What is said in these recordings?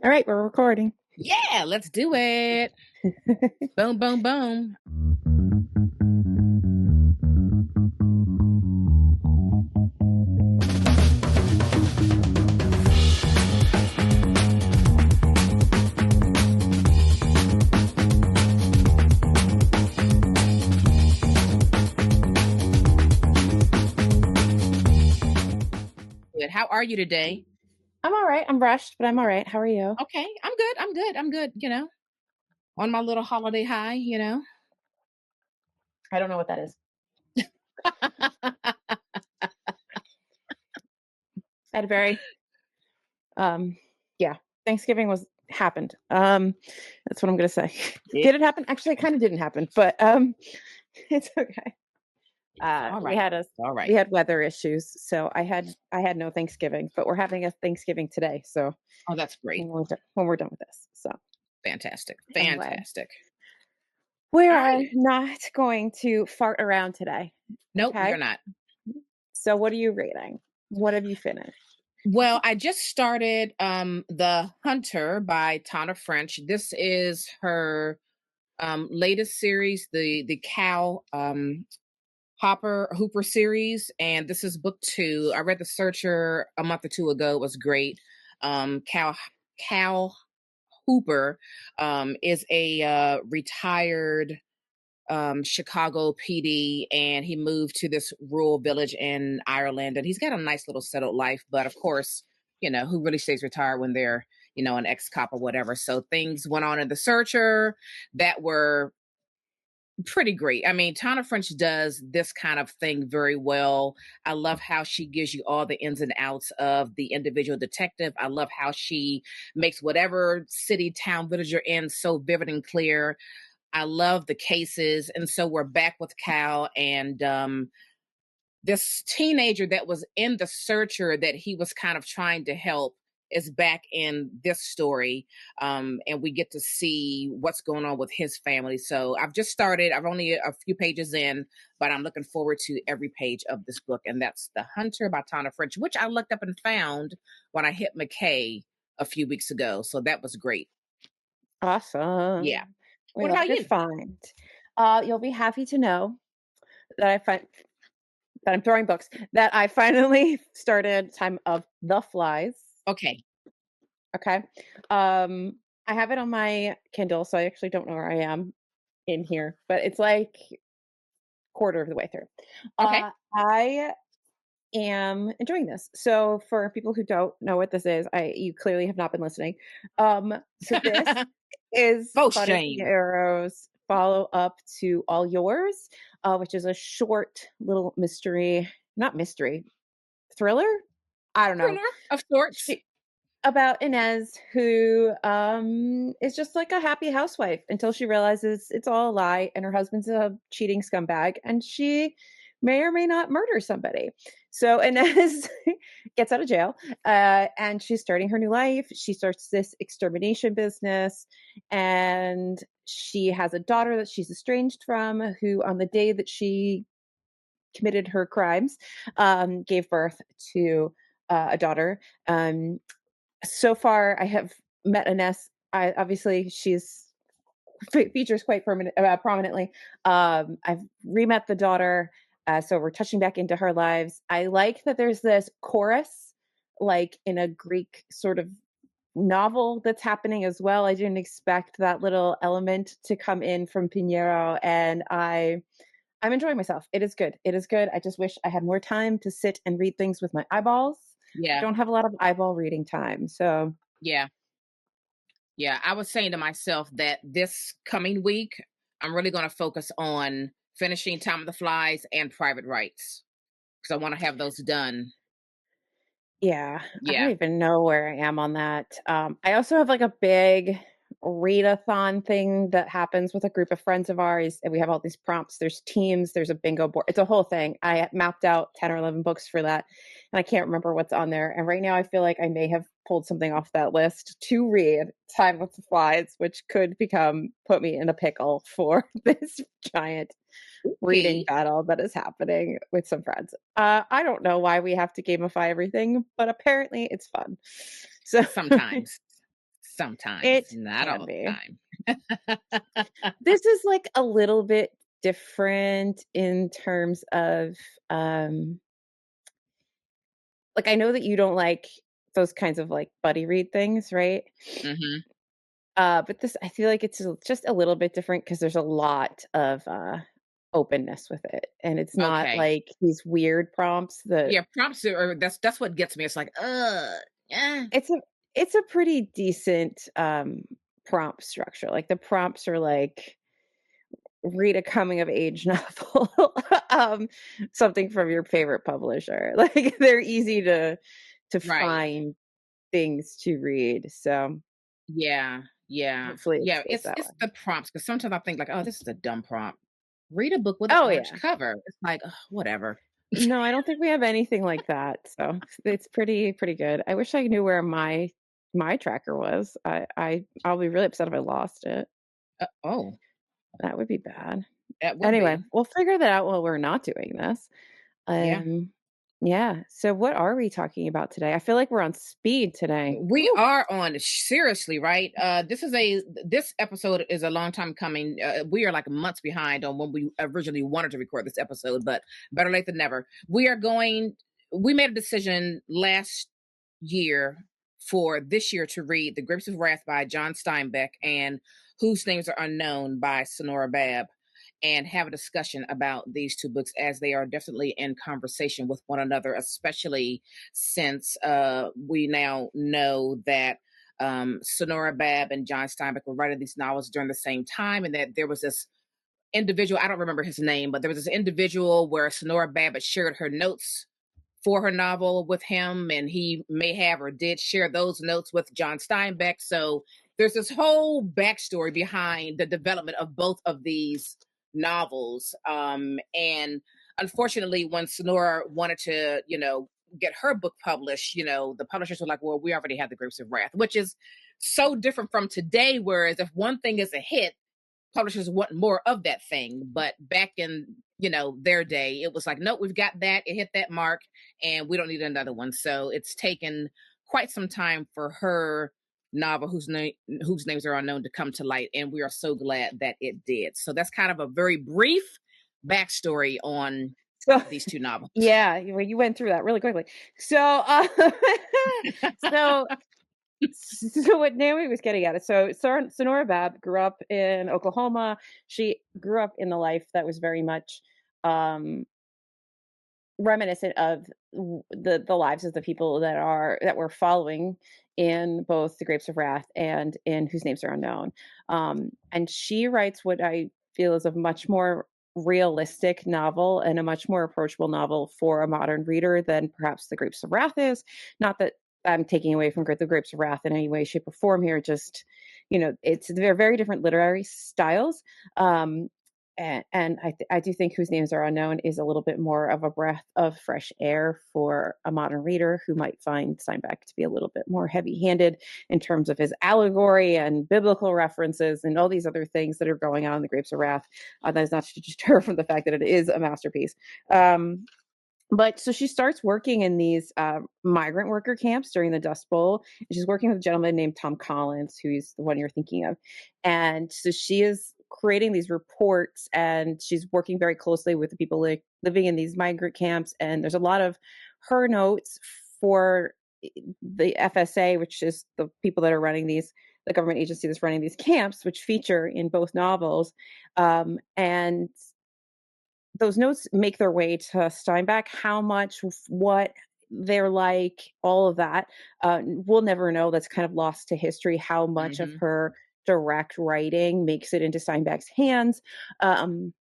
All right, we're recording. Yeah, let's do it. Boom, boom, boom. Good. How are you today? I'm all right. I'm rushed, but I'm all right. How are you? Okay, I'm good. I'm good. On my little holiday high, I don't know what that is. I had a very, yeah, Thanksgiving happened. That's what I'm gonna say. Did it happen? Actually, it kind of didn't happen, but it's okay. All We right. had All right. we had weather issues, so I had no Thanksgiving, but we're having a Thanksgiving today. So Oh, that's great. when we're done with this, so Fantastic. anyway, Fantastic. we All are right. not going to fart around today. Nope, we are Okay. not. So what are you reading? What have you finished? Well, I just started The Hunter by Tana French. This is her latest series, the Cal Hooper series, and this is book 2. I read The Searcher a month or two ago. It was great. Cal Hooper is a retired Chicago PD, and he moved to this rural village in Ireland, and he's got a nice little settled life. But of course, who really stays retired when they're an ex-cop or whatever. So things went on in The Searcher that were pretty great. I mean, Tana French does this kind of thing very well. I love how she gives you all the ins and outs of the individual detective. I love how she makes whatever city, town, village you're in so vivid and clear. I love the cases. And so we're back with Cal, and this teenager that was in The Searcher that he was kind of trying to help is back in this story, and we get to see what's going on with his family. So I've just started. I've only a few pages in, but I'm looking forward to every page of this book, and that's The Hunter by Tana French, which I looked up and found when I hit McKay a few weeks ago. So that was great. Awesome. Yeah. We What love a about good you? find. You'll be happy to know that I'm throwing books that I finally started Time of the Flies. Okay. Okay. I have it on my Kindle, so I actually don't know where I am in here, but it's like quarter of the way through. Okay. I am enjoying this. So for people who don't know what this is, you clearly have not been listening. So this is Oh, Claudia shame. Pinheiro's follow up to All Yours, which is a short little not mystery, thriller. I don't know. Thriller of sorts. About Inez, who is just like a happy housewife until she realizes it's all a lie and her husband's a cheating scumbag and she may or may not murder somebody. So Inez gets out of jail and she's starting her new life. She starts this extermination business, and she has a daughter that she's estranged from, who on the day that she committed her crimes gave birth to a daughter. So far I have met Inez. Obviously she's features quite prominently. I've re-met the daughter, so we're touching back into her lives. I like that there's this chorus, like in a Greek sort of novel, that's happening as well. I didn't expect that little element to come in from Pinheiro, and I'm enjoying myself. It is good. It is good. I just wish I had more time to sit and read things with my eyeballs. Yeah. Don't have a lot of eyeball reading time, so Yeah. Yeah. I was saying to myself that this coming week, I'm really going to focus on finishing Time of the Flies and Private Rights because I want to have those done. yeah, I don't Yeah. even know where I am on that. I also have like a big readathon thing that happens with a group of friends of ours, and we have all these prompts. There's teams, there's a bingo board. It's a whole thing. I mapped out 10 or 11 books for that, and I can't remember what's on there. And right now I feel like I may have pulled something off that list to read Time with the Flies, which could put me in a pickle for this giant reading battle that is happening with some friends. I don't know why we have to gamify everything, but apparently it's fun. So Sometimes. Sometimes, It not can all the be. time. This is, like, a little bit different in terms of, um like, I know that you don't like those kinds of, like, buddy read things, right? Mhm. But this I feel like it's just a little bit different because there's a lot of, openness with it, and it's not Okay. like these weird prompts that Yeah, prompts are that's what gets me. It's like, yeah. it's a it's a pretty decent, prompt structure, like, the prompts are like, "Read a coming of age novel," um, something from your favorite publisher, like, they're easy to Right. find things to read, so Yeah, yeah, hopefully it yeah. stays It's that way. it's the prompts because sometimes I think like, oh, this is a dumb prompt. Read a book with an Oh, orange yeah. cover. It's like, ugh, whatever. No, I don't think we have anything like that, so it's pretty good. I wish I knew where my tracker was. I'll be really upset if I lost it. Oh, That would be bad. that would Anyway, be. we'll figure that out while we're not doing this. Yeah. Um, yeah, so what are we talking about today? I feel like we're on speed today. We Woo. are on seriously, right? This episode is a long time coming. We are like months behind on when we originally wanted to record this episode, but better late than never. We made a decision last year for this year to read The Grapes of Wrath by John Steinbeck and Whose Names Are Unknown by Sanora Babb, and have a discussion about these two books as they are definitely in conversation with one another, especially since we now know that Sonora Babb and John Steinbeck were writing these novels during the same time, and that there was this individual, I don't remember his name, but there was this individual where Sonora Babb had shared her notes for her novel with him, and he may have or did share those notes with John Steinbeck. So there's this whole backstory behind the development of both of these novels. And unfortunately, when Sonora wanted to, get her book published, the publishers were like, well, we already have The Grapes of Wrath, which is so different from today. Whereas if one thing is a hit, publishers want more of that thing. But back in their day, it was like, nope, we've got that, it hit that mark, and we don't need another one. So it's taken quite some time for her novel whose names are unknown to come to light, and we are so glad that it did. So that's kind of a very brief backstory on So these two novels. yeah, you went through that really quickly. So, so so what Naomi was getting at is Sonora Babb grew up in Oklahoma. She grew up in the life that was very much um, reminiscent of the lives of the people that we're following in both The Grapes of Wrath and in Whose Names Are Unknown. And she writes what I feel is a much more realistic novel and a much more approachable novel for a modern reader than perhaps The Grapes of Wrath is. Not that I'm taking away from The Grapes of Wrath in any way, shape, or form here. Just they're very different literary styles. Um, and I do think Whose Names Are Unknown is a little bit more of a breath of fresh air for a modern reader who might find Steinbeck to be a little bit more heavy-handed in terms of his allegory and biblical references and all these other things that are going on in The Grapes of Wrath. That is not to deter from the fact that it is a masterpiece. But so she starts working in these migrant worker camps during the Dust Bowl. And she's working with a gentleman named Tom Collins, who's the one you're thinking of. And so she is creating these reports and she's working very closely with the people living in these migrant camps. And there's a lot of her notes for the FSA, which is the people that are running the government agency that's running these camps, which feature in both novels. And those notes make their way to Steinbeck. How much, what they're like, all of that, we'll never know. That's kind of lost to history. How much of Hmm. her direct writing makes it into Steinbeck's hands. Um,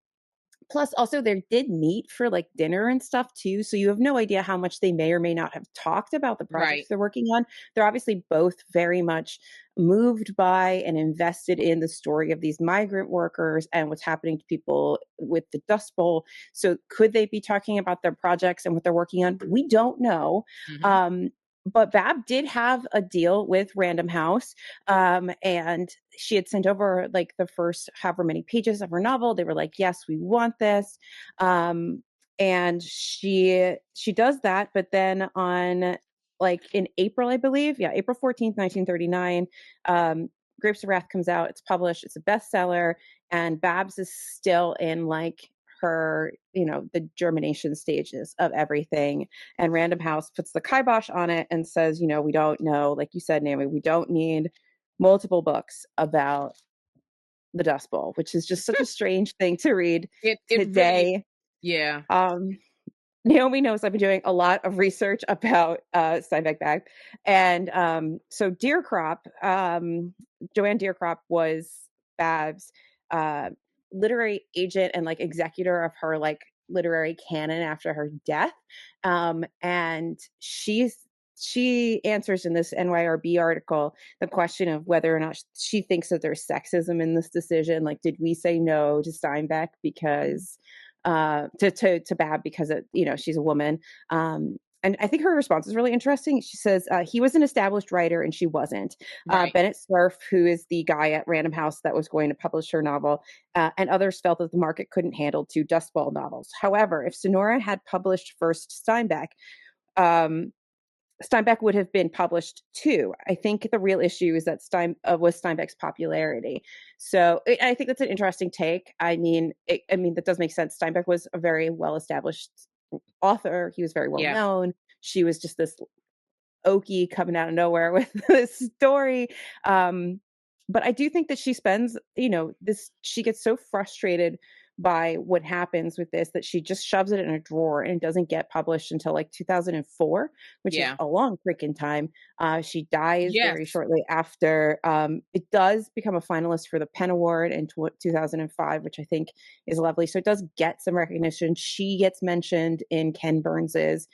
Plus, also, they did meet for like dinner and stuff too. So you have no idea how much they may or may not have talked about the projects Right. they're working on. They're obviously both very much moved by and invested in the story of these migrant workers and what's happening to people with the Dust Bowl. So could they be talking about their projects and what they're working on? We don't know. Hmm. Um, but Bab did have a deal with Random House, and she had sent over like the first however many pages of her novel. They were like, yes, we want this. And she does that, but then on like in April, I believe. Yeah, April 14th, 1939. Um, Grapes of Wrath comes out. It's published. It's a bestseller, and Babs is still in like her, the germination stages of everything. And Random House puts the kibosh on it and says, we don't know, like you said, Naomi, we don't need multiple books about the Dust Bowl, which is just such a strange thing to read It really, today. yeah, Um, Naomi knows I've been doing a lot of research about Steinbeck Bag. And so Deercrop, Joanne Deercrop was Bab's uh, literary agent and like executor of her like literary canon after her death. And she answers in this NYRB article the question of whether or not she thinks that there's sexism in this decision. Like, did we say no to Steinbeck because to Babb because she's a woman. And I think her response is really interesting. She says he was an established writer and she wasn't. right. Bennett Cerf, who is the guy at Random House that was going to publish her novel, and others felt that the market couldn't handle two Dust Bowl novels. However, if Sanora had published first Steinbeck, um, Steinbeck would have been published too. I think the real issue is that was Steinbeck's popularity. So I think that's an interesting take. I mean, that does make sense. Steinbeck was a very well established author. He was very well Yeah. known. She was just this Okie coming out of nowhere with this story. But I do think that she spends, she gets so frustrated by what happens with this that she just shoves it in a drawer and it doesn't get published until like 2004, which is Yeah. a long freaking time. She dies very Yes. shortly after. It does become a finalist for the Penn Award in 2005, which I think is lovely. So it does get some recognition. She gets mentioned in Ken Burns's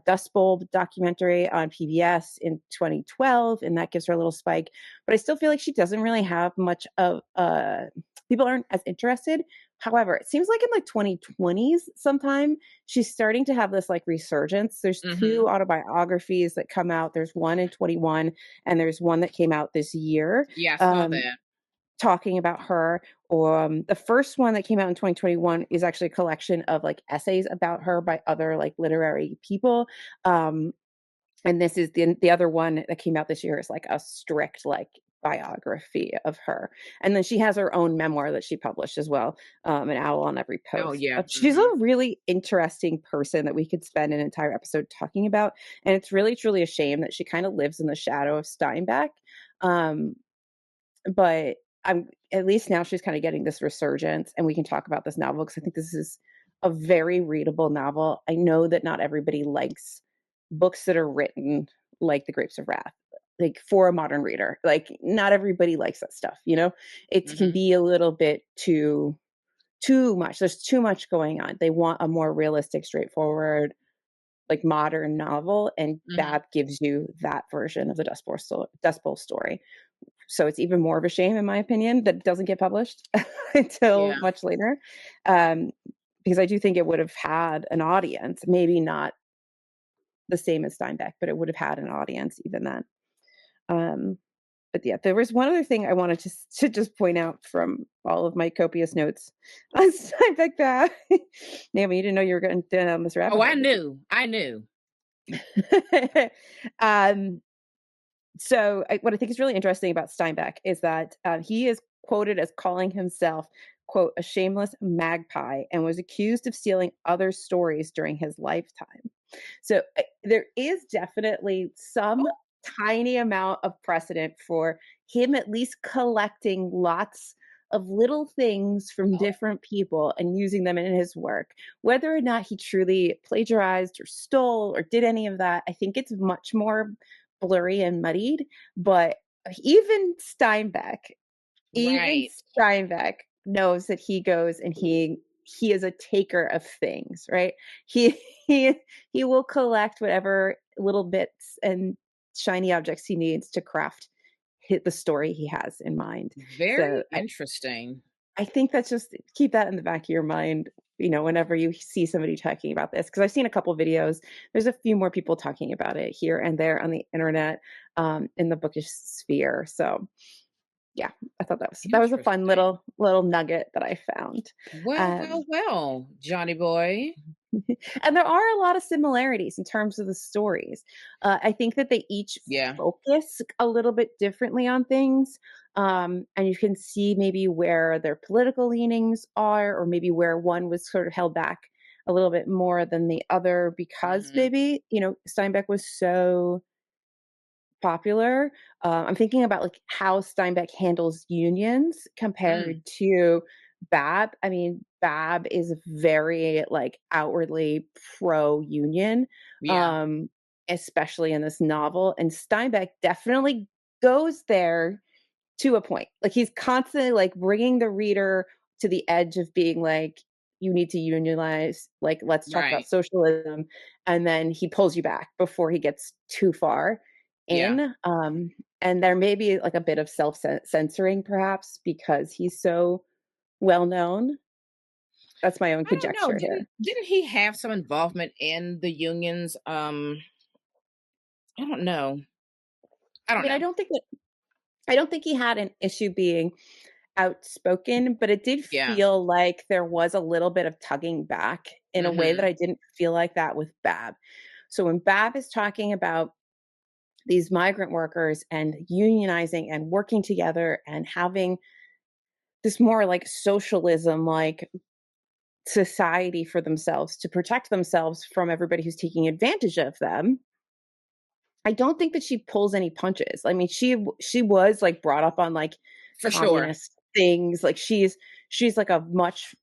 Dust Bowl documentary on PBS in 2012, and that gives her a little spike. But I still feel like she doesn't really have much of people aren't as interested. However, it seems like in like 2020s sometime she's starting to have this like resurgence. There's Mm-hmm. two autobiographies that come out. There's one in 21 and there's one that came out this year. Yeah, I saw Um, that. talking about her. The first one that came out in 2021 is actually a collection of like essays about her by other like literary people. Um, and this is the other one that came out this year is like a strict like biography of her. And then she has her own memoir that she published as well, an owl on every Oh post. yeah. She's a Mm-hmm. really interesting person that we could spend an entire episode talking about. And it's really truly a shame that she kind of lives in the shadow of Steinbeck. Um, but I'm at least now she's kind of getting this resurgence and we can talk about this novel because I think this is a very readable novel. I know that not everybody likes books that are written like The Grapes of Wrath, like for a modern reader. Like not everybody likes that stuff, you know? It can Mm-hmm. be a little bit too much. There's too much going on. They want a more realistic, straightforward, like modern novel, and Mm-hmm. Bab gives you that version of the Dust Bowl story. So it's even more of a shame, in my opinion, that it doesn't get published until Yeah. much later. Um, because I do think it would have had an audience, maybe not the same as Steinbeck, but it would have had an audience even then. Um, but yeah, there was one other thing I wanted to just point out from all of my copious notes on Steinbeck Bab. Naomi, you didn't know you were going down this rabbit Oh, I hole, did knew. I knew. you? um, what I think is really interesting about Steinbeck is that he is quoted as calling himself, quote, a shameless magpie and was accused of stealing other stories during his lifetime. So there is definitely some Oh, tiny amount of precedent for him at least collecting lots of little things from oh, different people and using them in his work. Whether or not he truly plagiarized or stole or did any of that, I think it's much more blurry and muddied. But even Steinbeck, even right. Steinbeck knows that he goes and he is a taker of things, right? He he he will collect whatever little bits and shiny objects he needs to craft the story he has in mind. So Very interesting. I think that's just keep that in the back of your mind, whenever you see somebody talking about this, because I've seen a couple videos. There's a few more people talking about it here and there on the internet, in the bookish sphere. So yeah, I thought that was a fun Interesting. little nugget that I found. Well, Um, well, well, Johnny boy. And there are a lot of similarities in terms of the stories. I think that they each Yeah. focus a little bit differently on things. And you can see maybe where their political leanings are, or maybe where one was sort of held back a little bit more than the other because Hmm. maybe, Steinbeck was so popular. I'm thinking about like how Steinbeck handles unions Mm. compared to Babb. I mean, Babb is very like outwardly pro union, Yeah. um, especially in this novel. And Steinbeck definitely goes there to a point. Like he's constantly like bringing the reader to the edge of being like, you need to unionize, like, let's talk about Right. socialism. And then he pulls you back before he gets too far Yeah. in. And there may be like a bit of self censoring perhaps because he's so well known. That's my own I don't know. conjecture Didn't here. didn't he have some involvement in the unions? I don't know. I I don't mean, know. I don't think he had an issue being outspoken, but it did Yeah. feel like there was a little bit of tugging back in a way that Hmm. I didn't feel like that with Babb. So when Babb is talking about these migrant workers and unionizing and working together and having this more like socialism like society for themselves to protect themselves from everybody who's taking advantage of them, I don't think that she pulls any punches. I mean, she was like brought up on like For sure. communist things. Like she's like a much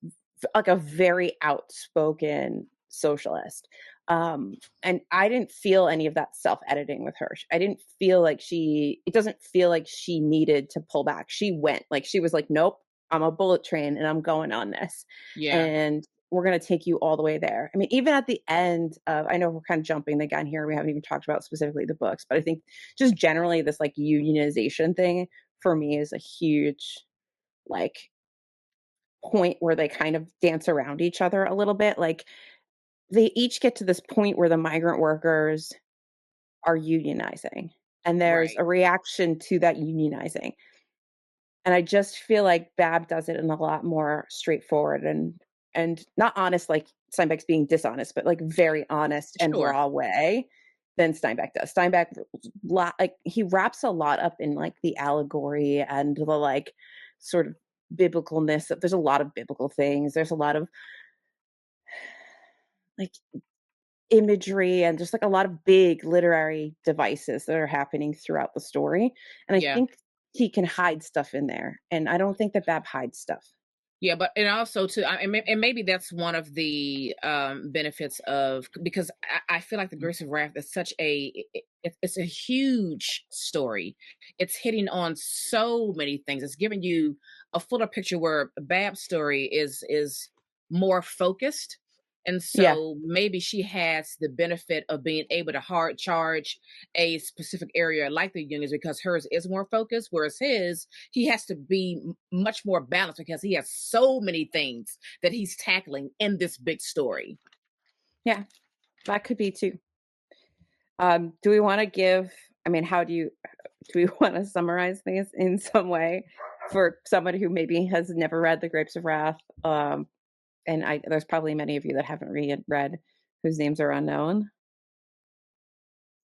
like a very outspoken socialist. And I didn't feel any of that self-editing with her. I didn't feel like it doesn't feel like she needed to pull back. She went like she was like, nope, I'm a bullet train and I'm going on this. Yeah. And we're going to take you all the way there. I mean, even at the end of, I know we're kind of jumping the gun here. We haven't even talked about specifically the books, but I think just generally this like unionization thing for me is a huge like point where they kind of dance around each other a little bit. Like they each get to this point where the migrant workers are unionizing and there's Right. a reaction to that unionizing. And I just feel like Babb does it in a lot more straightforward and not honest like Steinbeck's being dishonest, but like very honest and Sure. raw way than Steinbeck does. Steinbeck like he wraps a lot up in like the allegory and the like sort of biblicalness. There's a lot of biblical things. There's a lot of like imagery and just like a lot of big literary devices that are happening throughout the story. And I Yeah. think he can hide stuff in there. And I don't think that Babb hides stuff. Yeah, but and also too, and maybe that's one of the benefits of because I feel like the Grace of Wrath is such it's a huge story. It's hitting on so many things. It's giving you a fuller picture where Bab's story is more focused, and Yeah. so maybe she has the benefit of being able to hard charge a specific area like the unions because hers is more focused, whereas his he has to be much more balanced because he has so many things that he's tackling in this big story. Yeah. That could be too. Do we want to give, I mean, do we want to summarize things in some way for somebody who maybe has never read The Grapes of Wrath? And there's probably many of you that haven't read whose names are unknown.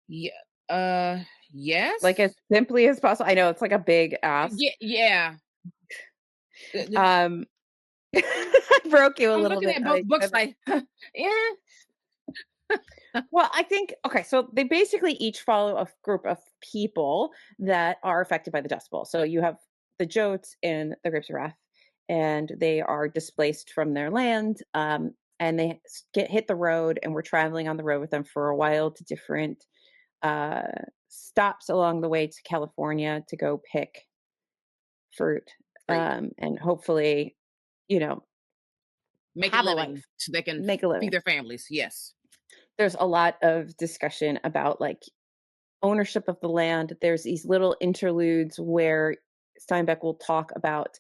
Yeah. Like as Yes. simply as possible. I know it's like a big ask. Yeah. Yeah. Um, I broke you a I'm little looking bit. at both books like, yeah. Well, I think okay, so they basically each follow a group of people that are affected by the Dust Bowl. So you have the Jotes in the Grapes of Wrath, and they are displaced from their land, and they get hit the road, and we're traveling on the road with them for a while to different uh, stops along the way to California to go pick fruit, Fruit. and hopefully, you know, Make a have a living life, so they can make a feed living. their families. Yes. There's a lot of discussion about like ownership of the land. There's these little interludes where Steinbeck will talk about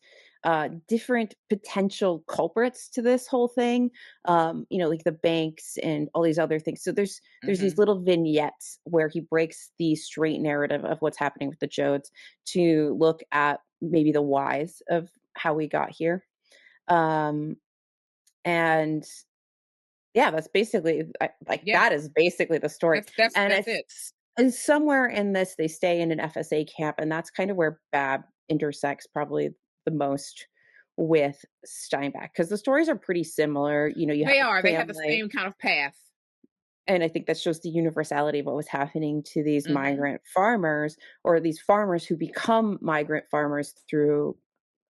different potential culprits to this whole thing. Like the banks and all these other things. So there's these Hmm. little vignettes where he breaks the straight narrative of what's happening with the Jodes to look at maybe the whys of how we got here. Um, and Yeah, that's basically Yeah, that is basically the story, and that's it. and somewhere in this, they stay in an FSA camp, and that's kind of where Bab intersects probably the most with Steinbeck, because the stories are pretty similar. You know, you have They a are. They have the family, same kind of path. and I think that shows the universality of what was happening to these Mhm. migrant farmers, or these farmers who become migrant farmers through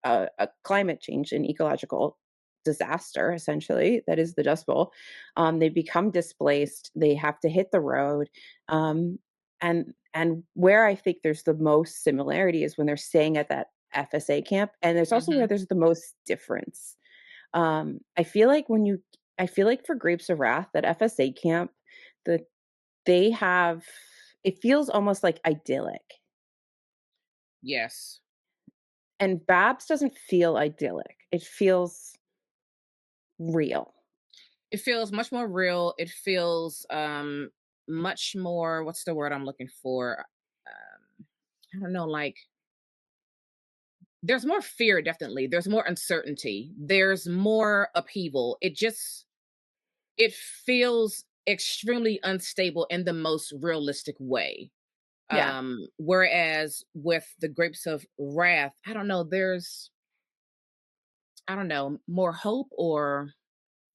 a climate change and ecological disaster, essentially, that is the Dust Bowl. They become displaced. They have to hit the road. And where I think there's the most similarity is when they're staying at that FSA camp. And there's also where Mhm. there's the most difference. I feel like I feel like for Grapes of Wrath, that FSA camp, that they have, it feels almost like idyllic. Yes. And Babs doesn't feel idyllic. It feels real. It feels much more real. It feels much more, what's the word I'm looking for? I don't know, like there's more fear, definitely. There's more uncertainty. There's more upheaval. It feels extremely unstable in the most realistic way. Yeah. Whereas with the Grapes of Wrath, I don't know, there's, I don't know, more hope or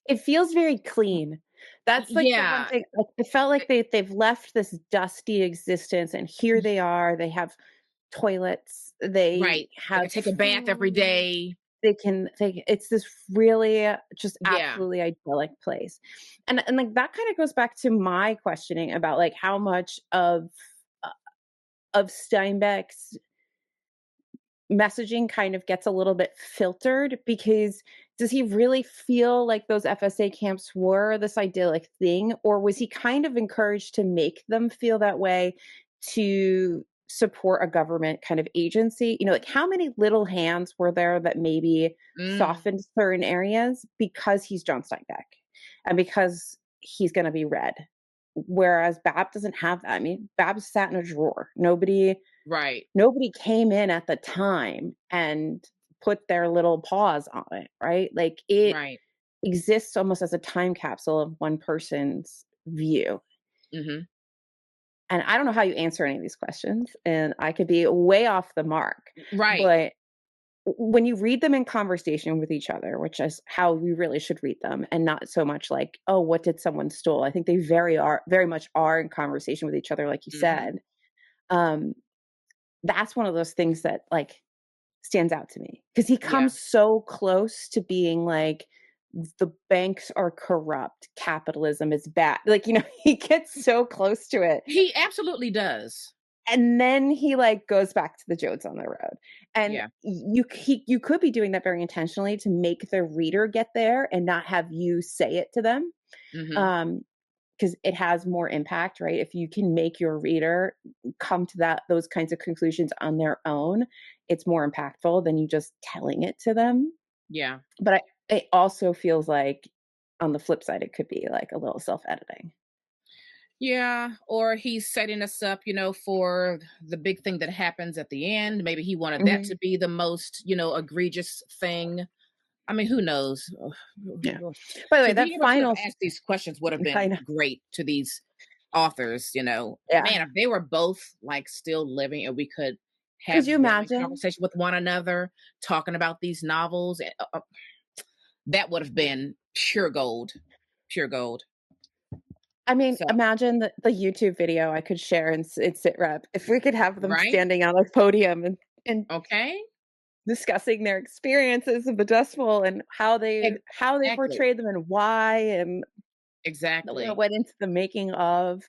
It feels very clean. That's, like, the one yeah, thing, like, it felt like they've left this dusty existence, and here they are, they have toilets, they right. They have can take a bath every food, day. it's this really, just Yeah. absolutely idyllic place. And, like, that kinda goes back to my questioning about, like, how much uh, of Steinbeck's messaging kind of gets a little bit filtered, because does he really feel like those FSA camps were this idyllic thing, or was he kind of encouraged to make them feel that way to support a government kind of agency? You know, like, how many little hands were there that maybe Mm, softened certain areas because he's John Steinbeck and because he's going to be read? Whereas Bab doesn't have that. I mean, Bab sat in a drawer. right. Nobody came in at the time and put their little paws on it, right? Like, it Right. exists almost as a time capsule of one person's view. Mhm. And I don't know how you answer any of these questions, and I could be way off the mark, Right. but when you read them in conversation with each other, which is how we really should read them, and not so much like, oh, what did someone stole? I think they very much are in conversation with each other, like you Mhm. said. Um, that's one of those things that, like, stands out to me, because he Yeah. comes so close to being like, the banks are corrupt, capitalism is bad. Like, he gets so close to it. He absolutely does. And then he, like, goes back to the Jodes on the road. And Yeah. you could be doing that very intentionally to make the reader get there and not have you say it to them. Mhm. Um, because it has more impact, right? If you can make your reader come to those kinds of conclusions on their own, it's more impactful than you just telling it to them. Yeah. But it also feels like, on the flip side, it could be like a little self-editing. Yeah, or he's setting us up, for the big thing that happens at the end. Maybe he wanted that to Mhm. be the most, egregious thing. I mean, who knows? Yeah. By the way, To that be able to have final asked these questions would have I been know. great to these authors. Man, Yeah. if they were both like still living and we could Could have you them in imagine? conversation with one another, talking about these novels, that would have been pure gold. Pure gold. I mean, So, imagine the YouTube video I could share in sit rep if we could have them right? standing on a podium and Okay. discussing their experiences of the Dust Bowl, and how they Exactly. portrayed them and why, and what Exactly. went into the making of.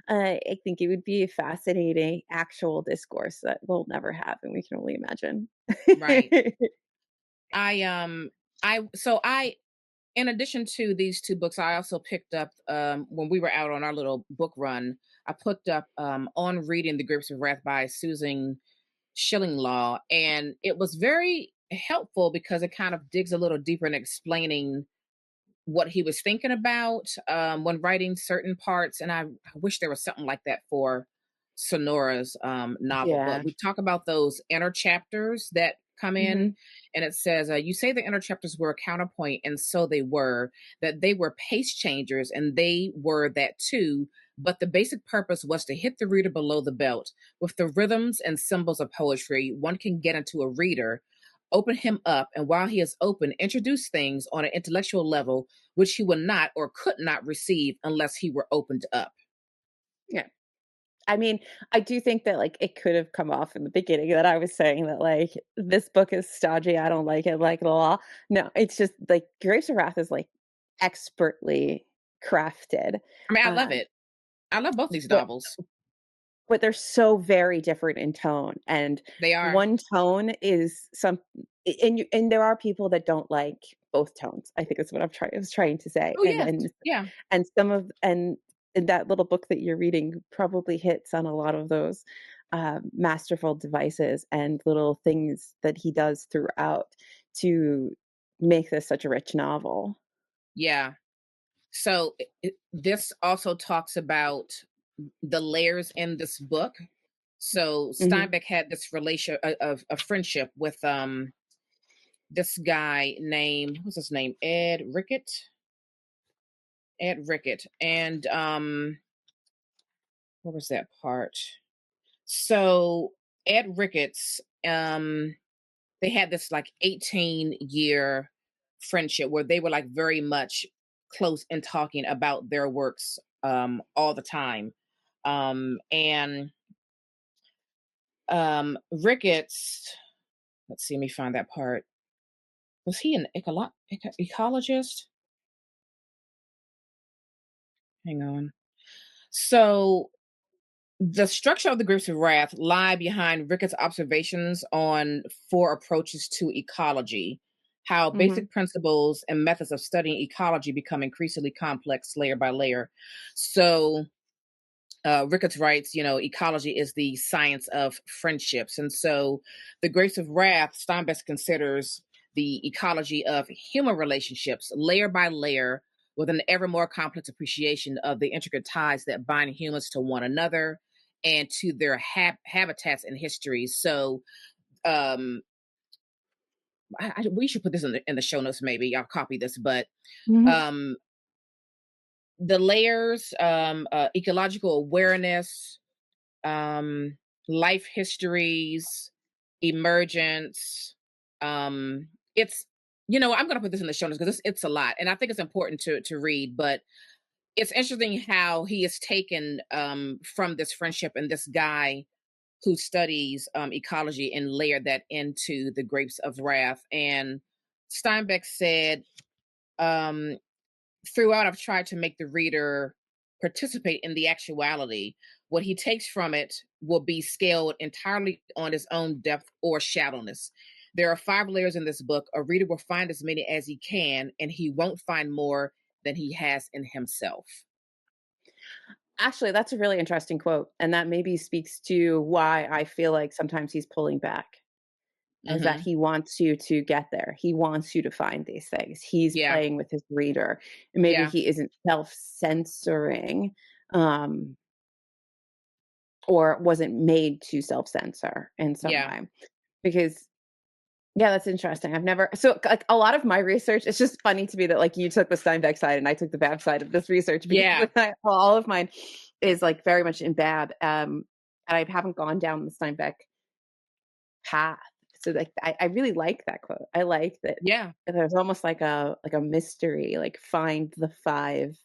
I think it would be a fascinating actual discourse that we'll never have, and we can only imagine. Right. I so I in addition to these two books, I also picked up when we were out on our little book run, I picked up On Reading the Grapes of Wrath by Susan Shillinglaw, and it was very helpful because it kind of digs a little deeper in explaining what he was thinking about when writing certain parts. And I wish there was something like that for Sonora's novel. But Yeah. we talk about those inner chapters that come in, Mhm. and it says, "You say the inner chapters were a counterpoint, and so they were. That they were pace changers, and they were that too. But the basic purpose was to hit the reader below the belt with the rhythms and symbols of poetry. One can get into a reader." Open him up, and while he is open, introduce things on an intellectual level which he would not or could not receive unless he were opened up. Yeah. I mean, I do think that, like, it could have come off in the beginning that I was saying that, like, this book is stodgy, I don't like it a lot. No, it's just, like, Grapes of Wrath is, like, expertly crafted, I mean, I love um, it. I love both these but novels. they're so very different in tone, and They are. one tone is some and there are people that don't like both tones, I think is what I was trying to say, Oh, yes. Yeah. and some of and that little book that you're reading probably hits on a lot of those, masterful devices and little things that he does throughout to make this such a rich novel. Yeah. So this also talks about the layers in this book. So Mhm, Steinbeck had this relation of a friendship with this guy named, what's his name, Ed Rickett, and what was that part? So Ed Ricketts, they had this like 18-year friendship where they were like very much close in talking about their works all the time. And Ricketts, let's see, let me find that part. Was he an ecologist? Hang on. So the structure of the Grapes of Wrath lie behind Ricketts' observations on four approaches to ecology, how mhm. basic principles and methods of studying ecology become increasingly complex layer by layer. So Ricketts writes, ecology is the science of friendships. And so the Grapes of Wrath, Steinbeck considers the ecology of human relationships, layer by layer, with an ever more complex appreciation of the intricate ties that bind humans to one another and to their habitats and histories. So um, we should put this in the show notes, maybe. I'll copy this, but Mhm. um, the layers, ecological awareness, um, life histories, emergence. It's I'm going to put this in the show notes because it's a lot, and I think it's important to read. But it's interesting how he is taken from this friendship and this guy who studies ecology and layered that into the Grapes of Wrath. And Steinbeck said, um, throughout, I've tried to make the reader participate in the actuality. What he takes from it will be scaled entirely on his own depth or shallowness. There are 5 layers in this book. A reader will find as many as he can, and he won't find more than he has in himself. Actually, that's a really interesting quote, and that maybe speaks to why I feel like sometimes he's pulling back, is that Hmm. he wants you to get there. He wants you to find these things. He's Yeah, playing with his reader, and maybe yeah, he isn't self-censoring, um, or wasn't made to self-censor in some yeah, way. Because yeah, that's interesting. I've never so, like, a lot of my research it's just funny to me that, like, you took the Steinbeck side and I took the Babb side of this research because yeah, all of mine is, like, very much in Babb, and I haven't gone down the Steinbeck path. So, like, I really like that quote. I like that yeah, there's almost like a mystery, like, find the 5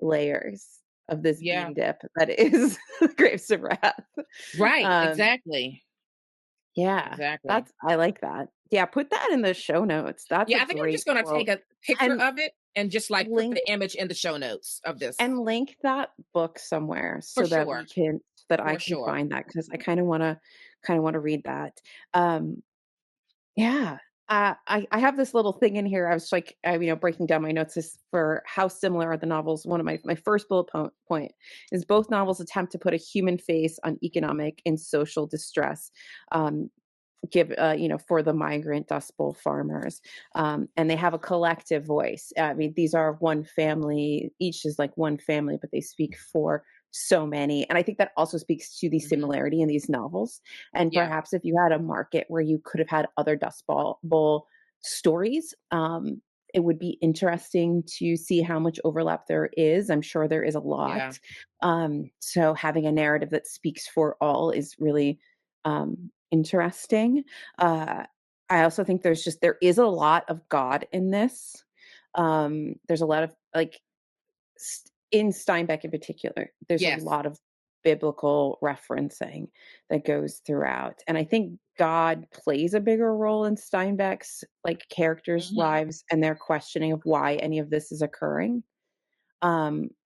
layers of this yeah. bean dip that is Grapes of Wrath. Right, Um exactly, Yeah, exactly. that's I like that. Yeah, put that in the show notes. That's a Yeah, I think I'm great just gonna take quote. a picture And of it and just like put link the image in the show notes of this link that book somewhere for so that sure, I for can sure. find that because I kinda wanna read that. Um, yeah. I have this little thing in here. I was like, breaking down my notes is for how similar are the novels. One of my first point is both novels attempt to put a human face on economic and social distress. Um, for the migrant Dust Bowl farmers. And they have a collective voice. I mean, these are one family, each is like one family, but they speak for so many. And I think that also speaks to the Mhm. similarity in these novels. And Yeah, perhaps if you had a market where you could have had other Bowl stories, it would be interesting to see how much overlap there is. I'm sure there is a yeah. lot. So having a narrative that speaks for all is really interesting. Uh, I also think there is a lot of God in this. There's a lot of like in Steinbeck in particular, there's a Yes. lot of biblical referencing that goes throughout. And I think God plays a bigger role in Steinbeck's like characters' Mhm. lives and their questioning of why any of this is occurring.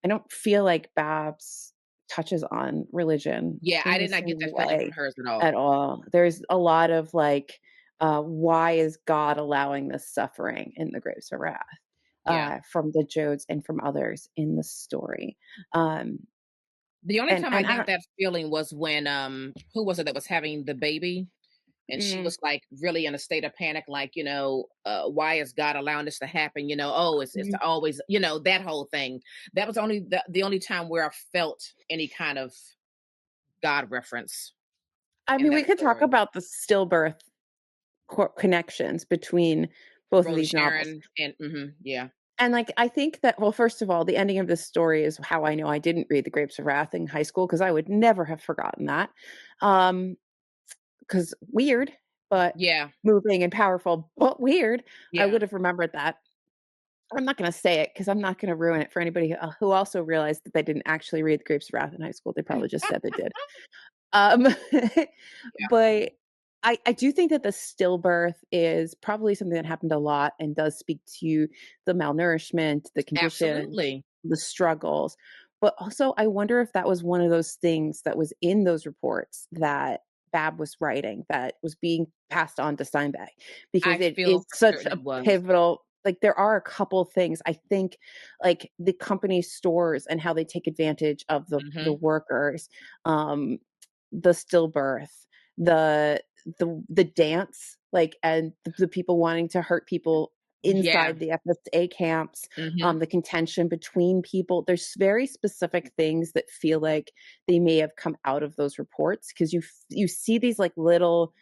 I don't feel like Babs touches on religion Yeah, in I the did not same get that feeling from way hers at all. at all. There's a lot of like, why is God allowing this suffering in the Grapes of Wrath? Yeah. From the Jodes and from others in the story. Um, The only time I and I got don't that feeling was when, who was it that was having the baby? And she mm, was, like, really in a state of panic, like, "Why is God allowing this to happen?" "Oh, it's mhm. always," that whole thing. That was only the only time where I felt any kind of God reference I in mean, we that could talk story. about the stillbirth connections between both of Rose these novels. Sharon and yeah. And like, I think that, well, first of all, the ending of this story is how I know I didn't read The Grapes of Wrath in high school because I would never have forgotten that. Um, because weird, but Yeah, moving and powerful, but weird. I yeah. would have remembered that. I'm not going to say it because I'm not going to ruin it for anybody who also realized that they didn't actually read The Grapes of Wrath in high school. They probably just said they did. Um, Yeah, but I do think that the stillbirth is probably something that happened a lot and does speak to the malnourishment, the condition, absolutely. the struggles. But also, I wonder if that was one of those things that was in those reports that Bab was writing that was being passed on to Steinbeck because I it feel is for such certain a it was. pivotal. Like there are a couple things I think, like the company stores and how they take advantage of the Mhm. workers, um, the stillbirth, the the dance, like, and the people wanting to hurt people Yeah. inside the FSA camps, Mhm. the contention between people. There's very specific things that feel like they may have come out of those reports because you see these like little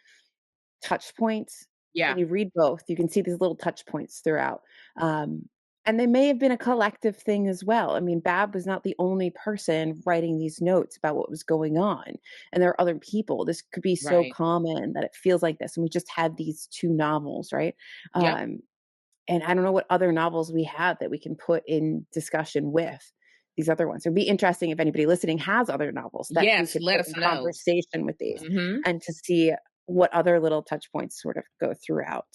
touch points when Yeah, you read both. You can see these little touch points throughout. Um, and they may have been a collective thing as well. I mean, Bab was not the only person writing these notes about what was going on. And there are other people. This could be so right. common that it feels like this. And we just had these two novels, right? Yep. Um, and I don't know what other novels we have that we can put in discussion with these other ones. It'd be interesting if anybody listening has other novels that we Yes, could let put us in know. conversation with these Mhm. and to see what other little touch points sort of go throughout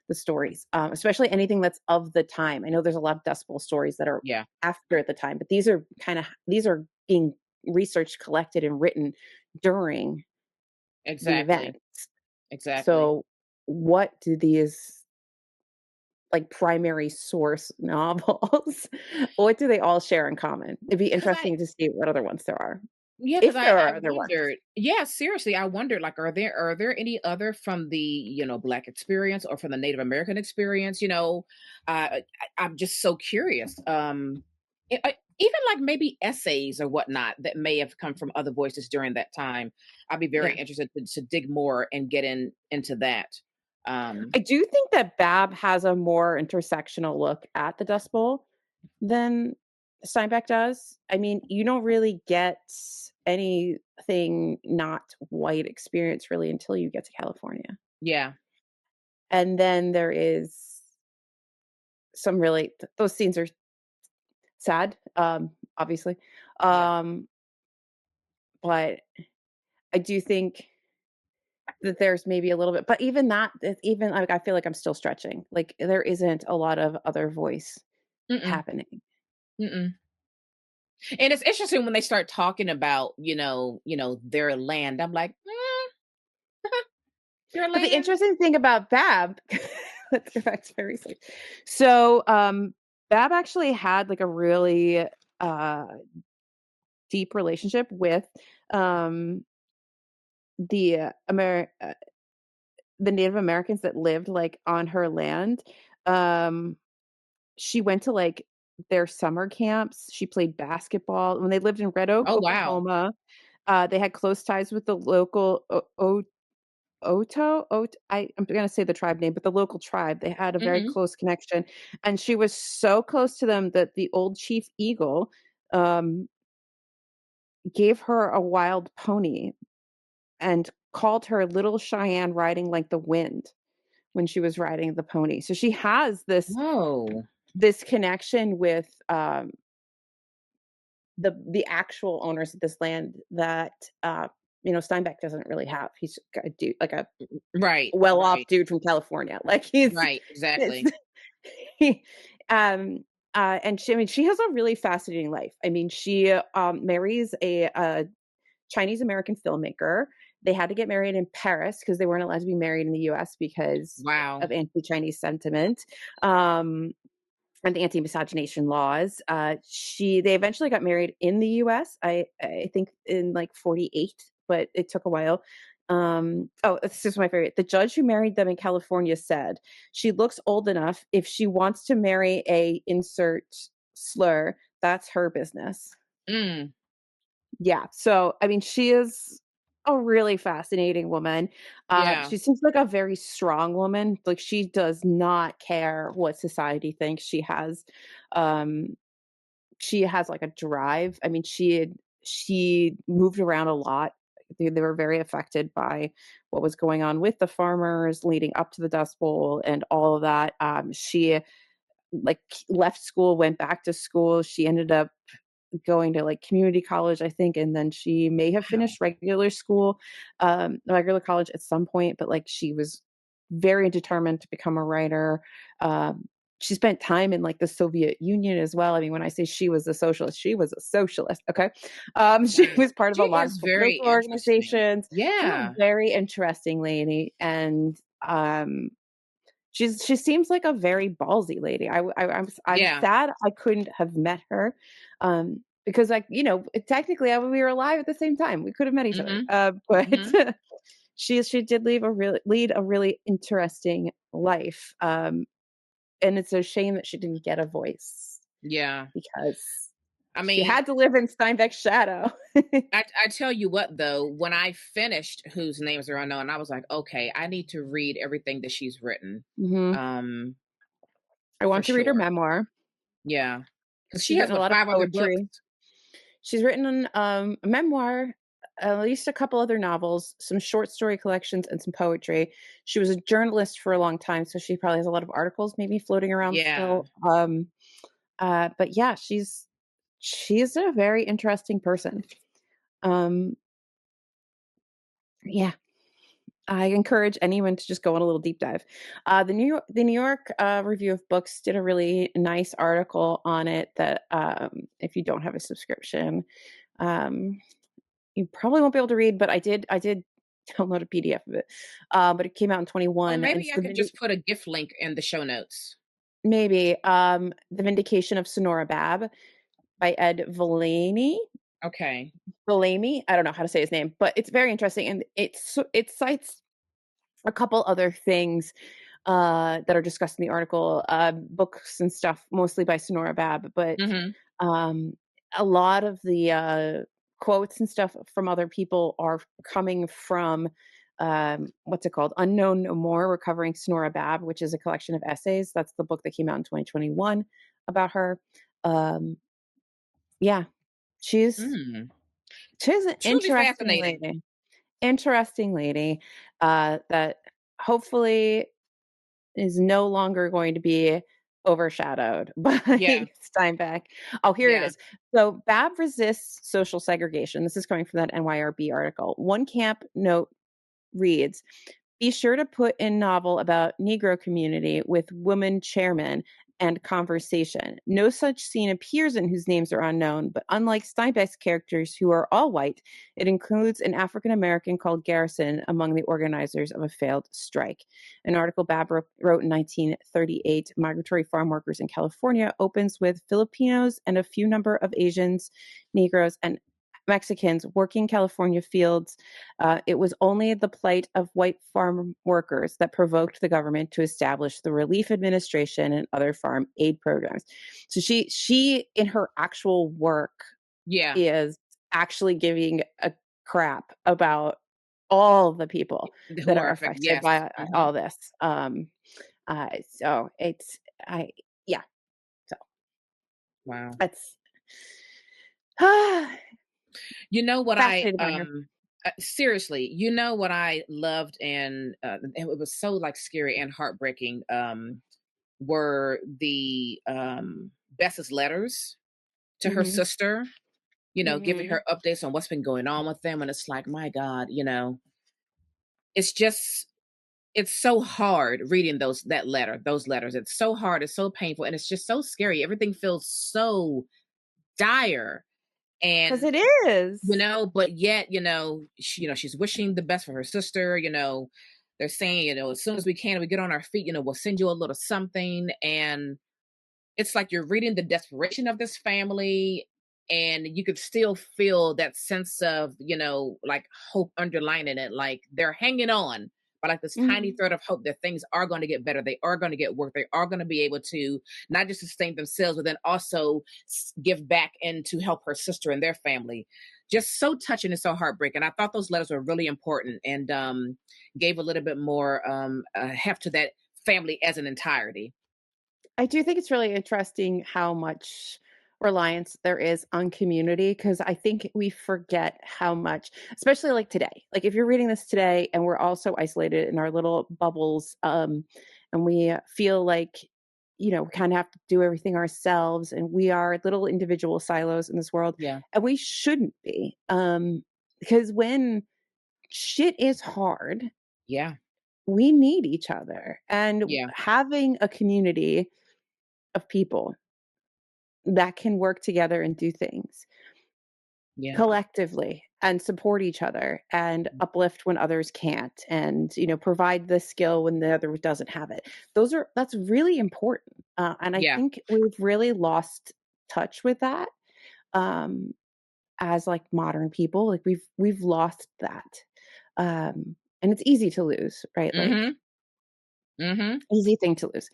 the stories, especially anything that's of the time. I know there's a lot of Dust Bowl stories that are Yeah, after the time, but these are being researched, collected, and written during the exactly. events. Exactly. So, what do these like primary source novels, what do they all share in common? It'd be Because I interesting to see what other ones there are, Yeah, because if there I are other ones. wondered. Yeah, seriously, I wondered, like, are there any other from the, Black experience or from the Native American experience? I'm just so curious. Even like maybe essays or whatnot that may have come from other voices during that time. I'd be very Yeah. interested to dig more and get into that. Um, I do think that Bab has a more intersectional look at the Dust Bowl than Steinbeck does. I mean, you don't really get anything not white experience really until you get to California. yeah, And then there is some really those scenes are sad, obviously. yeah. Um, but I do think that there's maybe a little bit, but even that, even like I feel like I'm still stretching. Like there isn't a lot of other voice Mm-mm, happening. mm-mm. And it's interesting when they start talking about, their land. I'm like, your But the land. interesting thing about Bab, let's go back to very soon. So Bab actually had like a really uh deep relationship with um the the Native Americans that lived like on her land. Um she went to like their summer camps. She played basketball when they lived in Red Oak, Oh, wow. Oklahoma. They had close ties with the local I'm gonna say the tribe name, but the local tribe. They had a very Mhm. close connection, and she was so close to them that the old Chief Eagle, um, gave her a wild pony and called her Little Cheyenne riding like the wind when she was riding the pony. So she has Oh. this connection with, the actual owners of this land that, Steinbeck doesn't really have. He's got a dude like a Right, well-off right, dude from California. Like right, it's exactly. he, and she has a really fascinating life. I mean, she marries a Chinese American filmmaker. They had to get married in Paris because they weren't allowed to be married in the US because Wow. of anti-Chinese sentiment. Um, and the anti-miscegenation laws. They eventually got married in the US. I think in like 48, but it took a while. Oh, this is my favorite. The judge who married them in California said she looks old enough. If she wants to marry a insert slur, that's her business. Mm, Yeah. So, I mean, she is a really fascinating woman. yeah. She seems like a very strong woman. Like she does not care what society thinks. Um, she has like a drive. I mean, she moved around a lot. They were very affected by what was going on with the farmers leading up to the Dust Bowl and all of that. She like left school, went back to school. She ended up going to like community college, I think, and then she may have Wow. finished regular college at some point, but like she was very determined to become a writer. She spent time in like the Soviet Union as well. I mean, when I say she was a socialist, she was a socialist. Okay. She Wow. was part of She a lot of is very political interesting. organizations. She's a Yeah, very interesting lady. And she seems like a very ballsy lady. I'm yeah. sad I couldn't have met her, because, like, technically, we were alive at the same time. We could have met each other, Mhm, but mhm. she did lead a really interesting life, and it's a shame that she didn't get a voice Yeah. because I she mean, had to live in Steinbeck's shadow. I tell you what though, when I finished Whose Names Are Unknown, I was like, "Okay, I need to read everything that she's written." Mhm. Um, I for want to read her sure. memoir. Yeah, because she She's has, written a what, lot of 5 other books? poetry. She's written, a memoir, at least a couple other novels, some short story collections, and some poetry. She was a journalist for a long time, so she probably has a lot of articles maybe floating around Yeah. still. But yeah, she's a very interesting person. Um, yeah, I encourage anyone to just go on a little deep dive. The New York Review of Books did a really nice article on it that, if you don't have a subscription, um, you probably won't be able to read, but I did download a PDF of it. But it came out in Or 21, and maybe it's I could just put a gift link in the show notes. maybe The Vindication of Sonora Babb by Ed Okay. Valamy. I don't know how to say his name, but it's very interesting, and it cites a couple other things that are discussed in the article, books and stuff, mostly by Sonora Babb, but Mhm. um, a lot of the quotes and stuff from other people are coming from, what's it called? Unknown No More, Recovering Sonora Babb, which is a collection of essays. That's the book that came out in 2021 about her. Um, yeah, she's Mm. she's an Truly fascinating. interesting lady that hopefully is no longer going to be overshadowed by Yeah, Steinbeck. Oh, here it yeah. is. So Babb resists social segregation. This is coming from that NYRB article. One camp note reads, be sure to put in novel about Negro community with woman chairman and conversation. No such scene appears in Whose Names Are Unknown, but unlike Steinbeck's characters who are all white, it includes an African American called Garrison among the organizers of a failed strike. An article Babb wrote in 1938, Migratory Farm Workers in California, opens with Filipinos and a few number of Asians, Negroes, and Mexicans working California fields. It was only the plight of white farm workers that provoked the government to establish the Relief Administration and other farm aid programs. So she in her actual work Yeah. is actually giving a crap about all the people Who that are are affected. affected Yes. by Hmm. all this. So it's I yeah. So Wow. that's You know what I fascinated by her. seriously, you know what I loved, and it was so like scary and heartbreaking, were the Bess's letters to her Mhm. sister, giving Mhm. her updates on what's been going on with them. And it's like, my God, it's just it's so hard reading those letters. It's so hard, it's so painful, and it's just so scary. Everything feels so dire. 'Cause And it is. but yet, she's wishing the best for her sister. They're saying, as soon as we get on our feet, we'll send you a little something. And it's like you're reading the desperation of this family, and you could still feel that sense of, like hope underlining it. Like they're hanging on by like this tiny Mhm. thread of hope that things are going to get better. They are going to get work. They are going to be able to not just sustain themselves, but then also give back and to help her sister and their family. Just so touching and so heartbreaking. I thought those letters were really important, and gave a little bit more heft to that family as an entirety. I do think it's really interesting how much reliance there is on community, because I think we forget how much, especially like today. Like if you're reading this today and we're all so isolated in our little bubbles, and we feel like, we kind of have to do everything ourselves, and we are little individual silos in this world, Yeah. and we shouldn't be. Because when shit is hard, Yeah. we need each other. And Yeah. having a community of people that can work together and do things Yeah. collectively and support each other and uplift when others can't, and provide the skill when the other doesn't have it. That's really important, and I Yeah. think we've really lost touch with that, um, as like modern people. Like we've lost that, and it's easy to lose, right? Like Mhm. Mhm. easy thing to lose,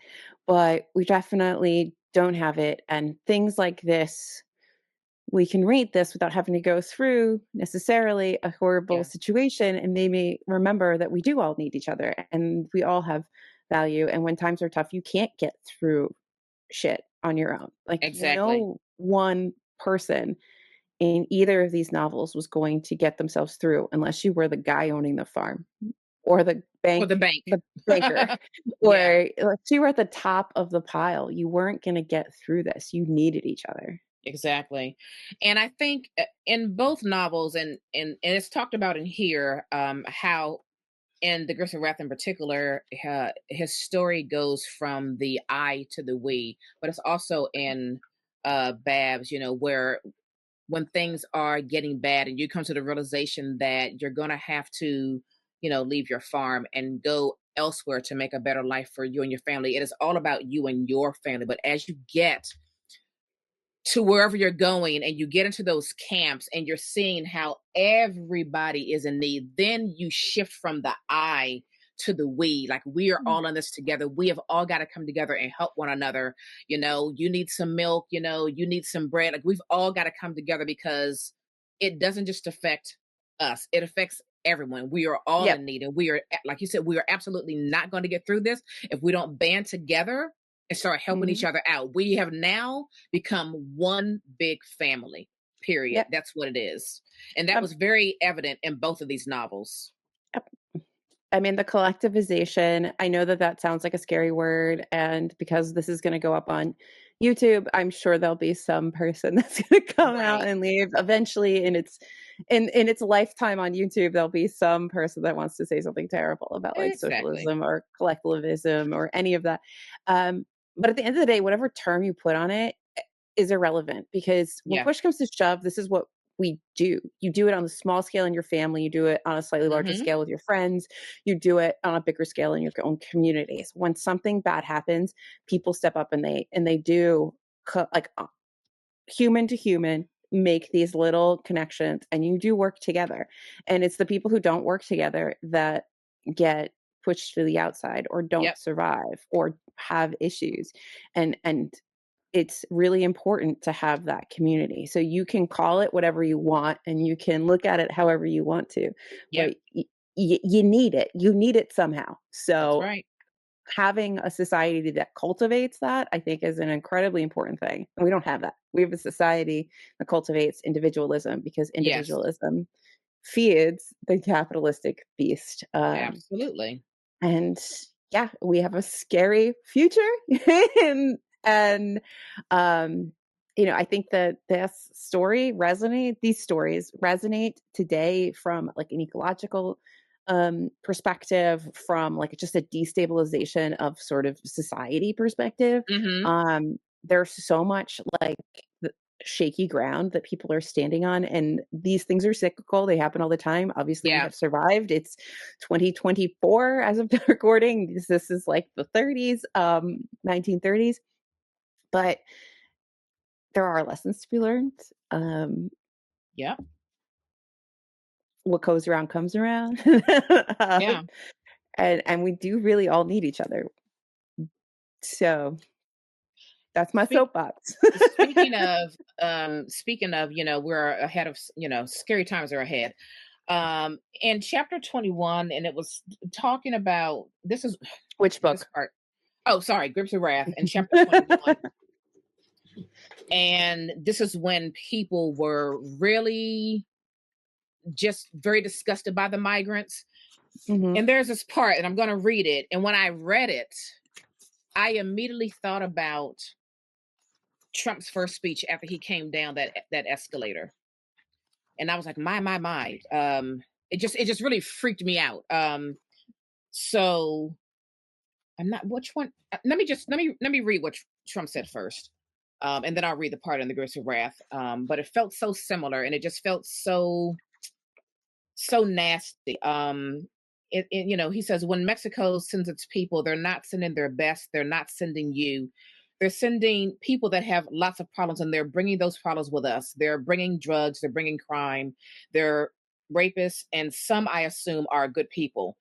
but we definitely don't have it. And things like this, we can read this without having to go through necessarily a horrible Yeah. situation, and maybe remember that we do all need each other and we all have value. And when times are tough, you can't get through shit on your own. Like Exactly. no one person in either of these novels was going to get themselves through unless you were the guy owning the farm, or For the bank. the banker, Yeah, or like you were at the top of the pile. You weren't going to get through this. You needed each other. exactly. And I think in both novels, and it's talked about in here, how in the Grits of Wrath in particular, his story goes from the I to the we, but it's also in Babs, where when things are getting bad and you come to the realization that you're going to have to, leave your farm and go elsewhere to make a better life for you and your family. It is all about you and your family. But as you get to wherever you're going and you get into those camps and you're seeing how everybody is in need, then you shift from the I to the we. Like we are Mm. all in this together. We have all got to come together and help one another. You need some milk, you need some bread. Like we've all got to come together, because it doesn't just affect us, it affects everyone. We are all Yep. in need, and we are, like you said, we are absolutely not going to get through this if we don't band together and start helping each Mhm. other out. We have now become one big family. Period. Yep. That's what it is. And that Yep. was very evident in both of these novels. Yep. I mean, the collectivization, I know that that sounds like a scary word, and because this is gonna go up on YouTube, I'm sure there'll be some person that's gonna come out Right. and leave eventually in its lifetime on YouTube. There'll be some person that wants to say something terrible about, like, Exactly. socialism or collectivism or any of that, um, but at the end of the day, whatever term you put on it, is irrelevant, because when Yeah. push comes to shove, this is what we do. You do it on the small scale in your family, you do it on a slightly larger Hmm. scale with your friends, you do it on a bigger scale in your own communities. When something bad happens, people step up and they do like human to human. make these little connections and you do work together. And it's the people who don't work together that get pushed to the outside or don't Yep. survive or have issues. And it's really important to have that community. So you can call it whatever you want and you can look at it however you want to, Yep. but you need it. You need it somehow. That's So right. having a society that cultivates that, I think, is an incredibly important thing. And we don't have that. We have a society that cultivates individualism because Yes. individualism feeds the capitalistic beast. Absolutely. And yeah, we have a scary future. and um, I think that these stories resonate today from like an ecological perspective, from like just a destabilization of sort of society perspective. Hmm. There's so much like shaky ground that people are standing on, and these things are cyclical. They happen all the time. Obviously we Yeah. have survived. It's 2024 as of the recording. This is like the 30s, 1930s, but there are lessons to be learned. Yep. What goes around comes around. Yeah. And we do really all need each other. So that's my Speak, soapbox. speaking of, we're ahead of, scary times are ahead. In chapter 21, and it was talking about Which this book? part. Oh, sorry, Grips of Wrath in chapter 21. And this is when people were really just very disgusted by the migrants. Hmm. And there's this part, and I'm going to read it. And when I read it, I immediately thought about Trump's first speech after he came down that escalator. And I was like, my. It just really freaked me out. So I'm not which one. Let me read what Trump said first. And then I'll read the part in the Grace of Wrath. But it felt so similar, and it just felt so nasty. He says, when Mexico sends its people, they're not sending their best. They're not sending you. They're sending people that have lots of problems, and they're bringing those problems with us. They're bringing drugs. They're bringing crime. They're rapists, and some, I assume, are good people.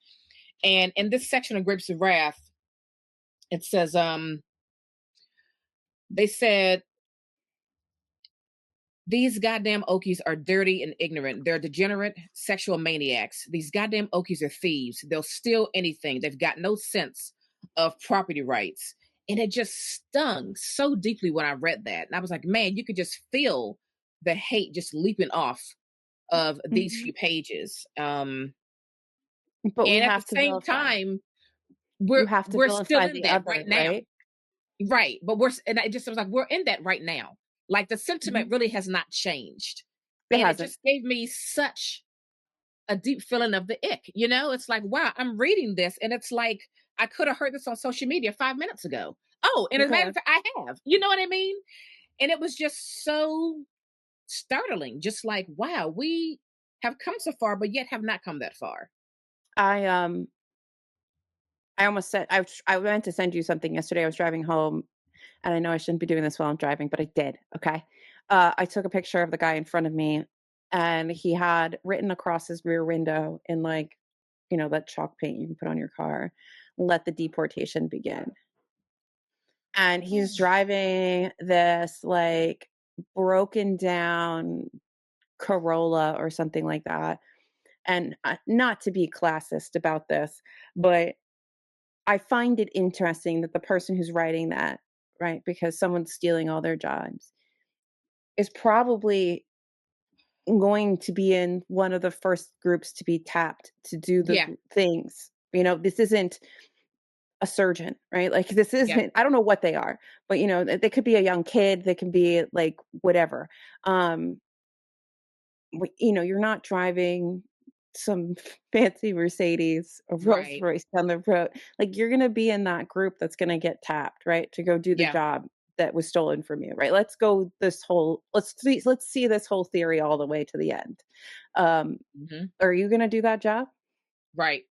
And in this section of Grapes of Wrath, it says, they said, these goddamn Okies are dirty and ignorant. They're degenerate sexual maniacs. These goddamn Okies are thieves. They'll steal anything. They've got no sense of property rights. And it just stung so deeply when I read that. And I was like, man, you could just feel the hate just leaping off of these Hmm. few pages. But we And at the have to same vilify. time, You we're have to we're still vilify in the that right other, now. right? Right. But and I just was like, we're in that right now. Like the Hmm. sentiment really has not changed. It And it hasn't. just gave me such a deep feeling of the ick. It's like, wow, I'm reading this and it's like I could have heard this on social media 5 minutes ago. Oh, and You as a could matter of have. fact, I have. You know what I mean? And it was just so startling. Just like, wow, we have come so far, but yet have not come that far. I almost said I meant to send you something yesterday. I was driving home, and I know I shouldn't be doing this while I'm driving, but I did. Okay, I took a picture of the guy in front of me, and he had written across his rear window in like, that chalk paint you can put on your car, "Let the deportation begin." And he's driving this like broken down Corolla or something like that. And not to be classist about this, but I find it interesting that the person who's writing that, right, because someone's stealing all their jobs, is probably going to be in one of the first groups to be tapped to do the Yeah. things. This isn't a surgeon, right? Like this Yep. isn't, I don't know what they are, but they could be a young kid, they can be like whatever. Um, you're not driving some fancy Mercedes or Rolls Right. Royce down the road. Like you're gonna be in that group that's gonna get tapped, right? To go do the Yeah. job that was stolen from you, right? Let's see this whole theory all the way to the end. Um, Hmm. are you gonna do that job? Right.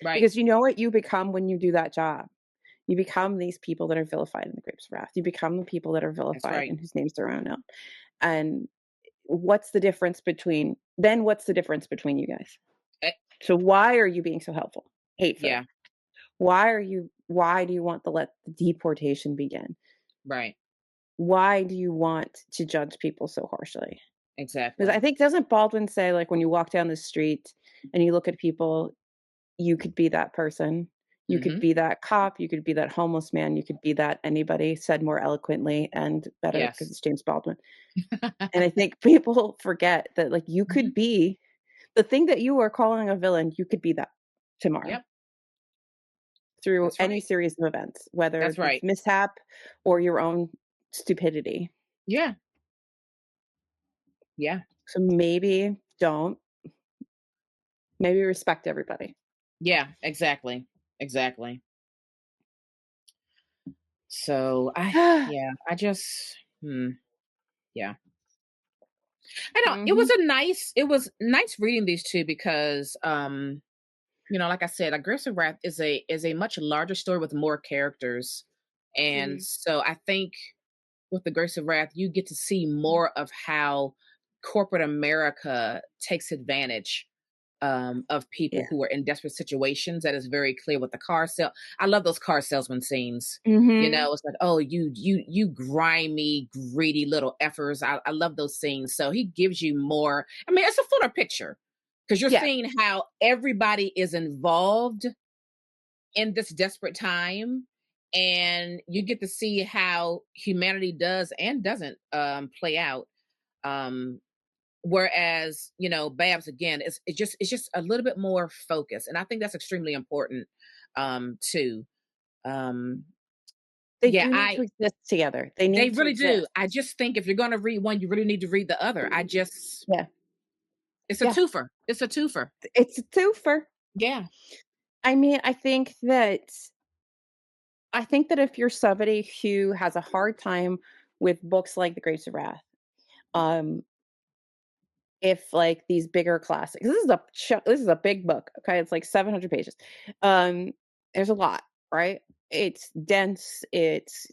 Right. Because you know what you become when you do that job. You become these people that are vilified in the grapes of wrath. You become the people that are That's vilified right. and whose names are unknown. And what's the difference between you guys? Eh, So why are you being so helpful? Hateful. yeah, Why do you want to let the deportation begin? right. Why do you want to judge people so harshly? Because I Exactly. think doesn't Baldwin say, like, when you walk down the street and you look at people, you could be that person. You could Mhm. be that cop, you could be that homeless man, you could be that anybody, said more eloquently and better because Yes. it's James Baldwin. And I think people forget that, like, you could Mhm. be the thing that you are calling a villain, you could be that tomorrow Yep. through That's any right. series of events, whether That's it's right. mishap or your own stupidity. Yeah. Yeah. So maybe respect everybody. Yeah. Exactly. Exactly. So yeah, I just, yeah. I know Mhm. it was nice reading these two because, like I said, Aggressive Wrath is a much larger story with more characters. And Mhm. so I think with Aggressive Wrath, you get to see more of how corporate America takes advantage of people Yeah. who are in desperate situations. That is very clear with the car sale. I love those car salesman scenes. Mhm. It's like, oh, you grimy, greedy little effers. I love those scenes. So he gives you more. I mean, it's a fuller picture because you're Yeah. seeing how everybody is involved in this desperate time, and you get to see how humanity does and doesn't play out. Um, Whereas, Babs again, it's just a little bit more focused, and I think that's extremely important too. Um, They yeah, do need I to exist together. They they need to really do. exist. I just think if you're going to read one, you really need to read the other. Yeah. It's a Yeah. twofer. It's a twofer. It's a twofer. Yeah, I mean, I think that if you're somebody who has a hard time with books like The Grapes of Wrath, um, if like these bigger classics, this is a big book. Okay, it's like 700 pages. Um, there's a lot, right? It's dense. It's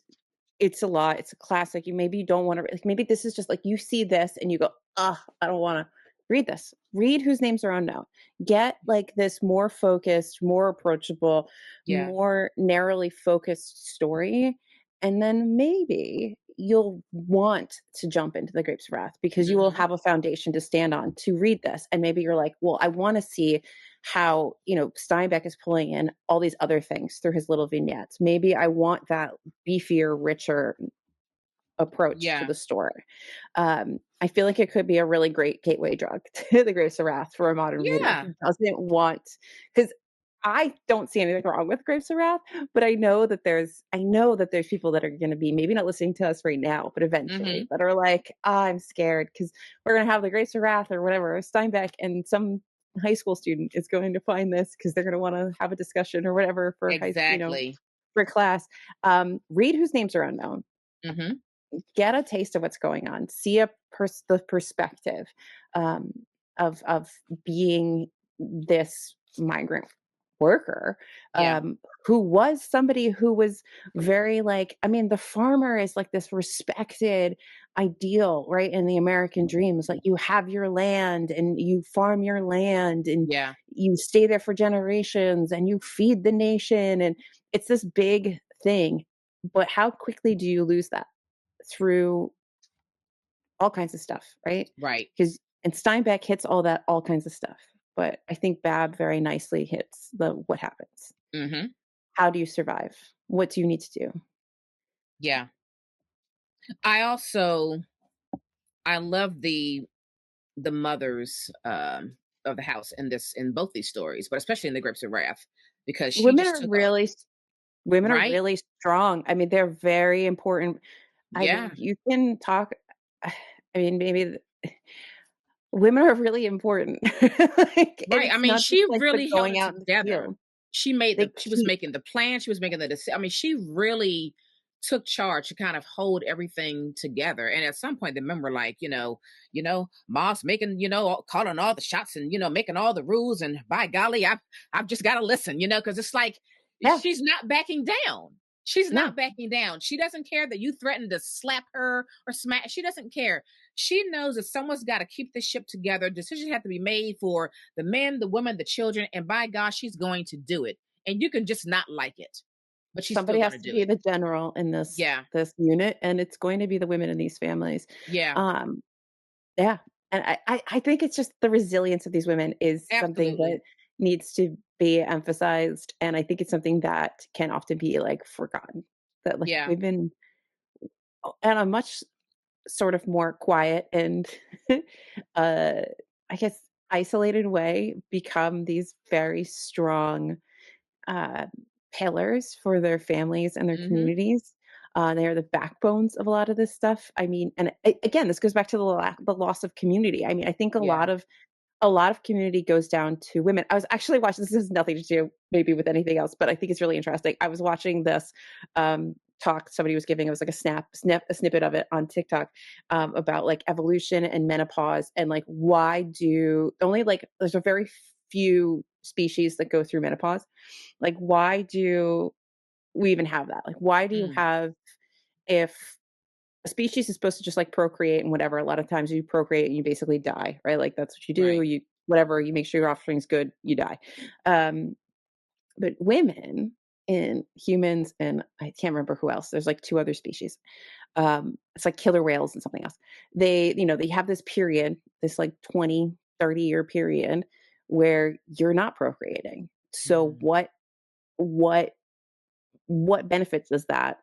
a lot. It's a classic. You don't want to like. Maybe this is just like you see this and you go, "Ah, I don't want to read this." Read Whose Names Are Unknown. Get like this more focused, more approachable, yeah. more narrowly focused story, and then maybe you'll want to jump into The Grapes of Wrath because you will Hmm. have a foundation to stand on to read this, and maybe you're like, "Well, I want to see how Steinbeck is pulling in all these other things through his little vignettes. Maybe I want that beefier, richer approach to Yeah, the story." I feel like it could be a really great gateway drug to the Grapes of Wrath for a modern reader yeah. who doesn't want, because I don't see anything wrong with Grapes of Wrath, but I know that there's people that are going to be maybe not listening to us right now, but eventually Hmm. that are like, I'm scared because we're going to have the Grapes of Wrath or whatever, Steinbeck, and some high school student is going to find this because they're going to want to have a discussion or whatever for Exactly. for class. Read Whose Names Are Unknown. Hmm. Get a taste of what's going on. See the perspective um, of being this migrant worker, Yeah, who was somebody who was very like, I mean, the farmer is like this respected ideal, right? In the American dream is like you have your land and you farm your land and yeah, you stay there for generations and you feed the nation, and it's this big thing. But how quickly do you lose that through all kinds of stuff, right? right. Because and Steinbeck hits all kinds of stuff, but I think Babb very nicely hits the what happens. Hmm. How do you survive? What do you need to do? Yeah. I also I love the mothers of the house in both these stories, but especially in the Grapes of Wrath, because she Women just are took a really women are right. really strong. I mean, they're very important. I Yeah, mean, you can talk. I mean, maybe women are really important. Like, and right. I it's mean, not just she like the really held going it out in the together. field. They She was keep making the plan. She was making the decision. I mean, she really took charge to kind of hold everything together. And at some point, the men were like, Mom's making, calling all the shots and making all the rules. And by golly, I've just got to listen, because it's like yeah, she's not backing down. She's no, not backing down. She doesn't care that you threatened to slap her or smack. She doesn't care. She knows that someone's got to keep the ship together. Decisions have to be made for the men, the women, the children, and by God, she's going to do it. And you can just not like it, but she's still Somebody going has to to do be it. the general in Yeah, this unit, and it's going to be the women in these families. yeah, Um, yeah, and I think it's just the resilience of these women is something absolutely. that needs to be emphasized, and I think it's something that can often be, like, forgotten. That, like, Yeah. women, on a much sort of more quiet and, uh, I guess, isolated way, become these very strong uh, pillars for their families and their Hmm. communities. They are the backbones of a lot of this stuff. I mean, and again, this goes back to the loss of community. I mean, I think Yeah. a lot of community goes down to women. I was actually watching. This has nothing to do maybe with anything else, but I think it's really interesting. I was watching this talk somebody was giving. It was like a snippet of it on TikTok about like evolution and menopause and like why do only like there's a very few species that go through menopause. Like, why do we even have that? Like, why do you Mm. have if a species is supposed to just like procreate and whatever, a lot of times you procreate and you basically die, right? Like that's what you do. Right. You whatever, you make sure your offspring's good, you die. Um, but women and humans and I can't remember who else. There's like two other species. It's like killer whales and something else. They have this period, this like 20, 30-year period where you're not procreating. So Mm. what what benefits does that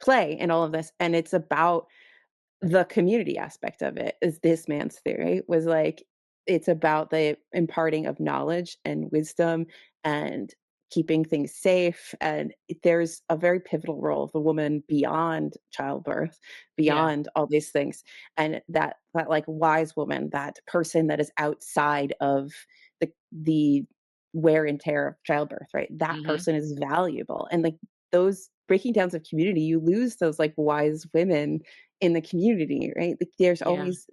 play in all of this? And it's about the community aspect of it is this man's theory was like it's about the imparting of knowledge and wisdom and keeping things safe and there's a very pivotal role of the woman beyond childbirth Yeah. beyond all these things and that like wise woman that person that is outside of the wear and tear of childbirth right that Hmm. person is valuable and like those breaking downs of community you lose those like wise women in the community, right? Like there's Yeah. always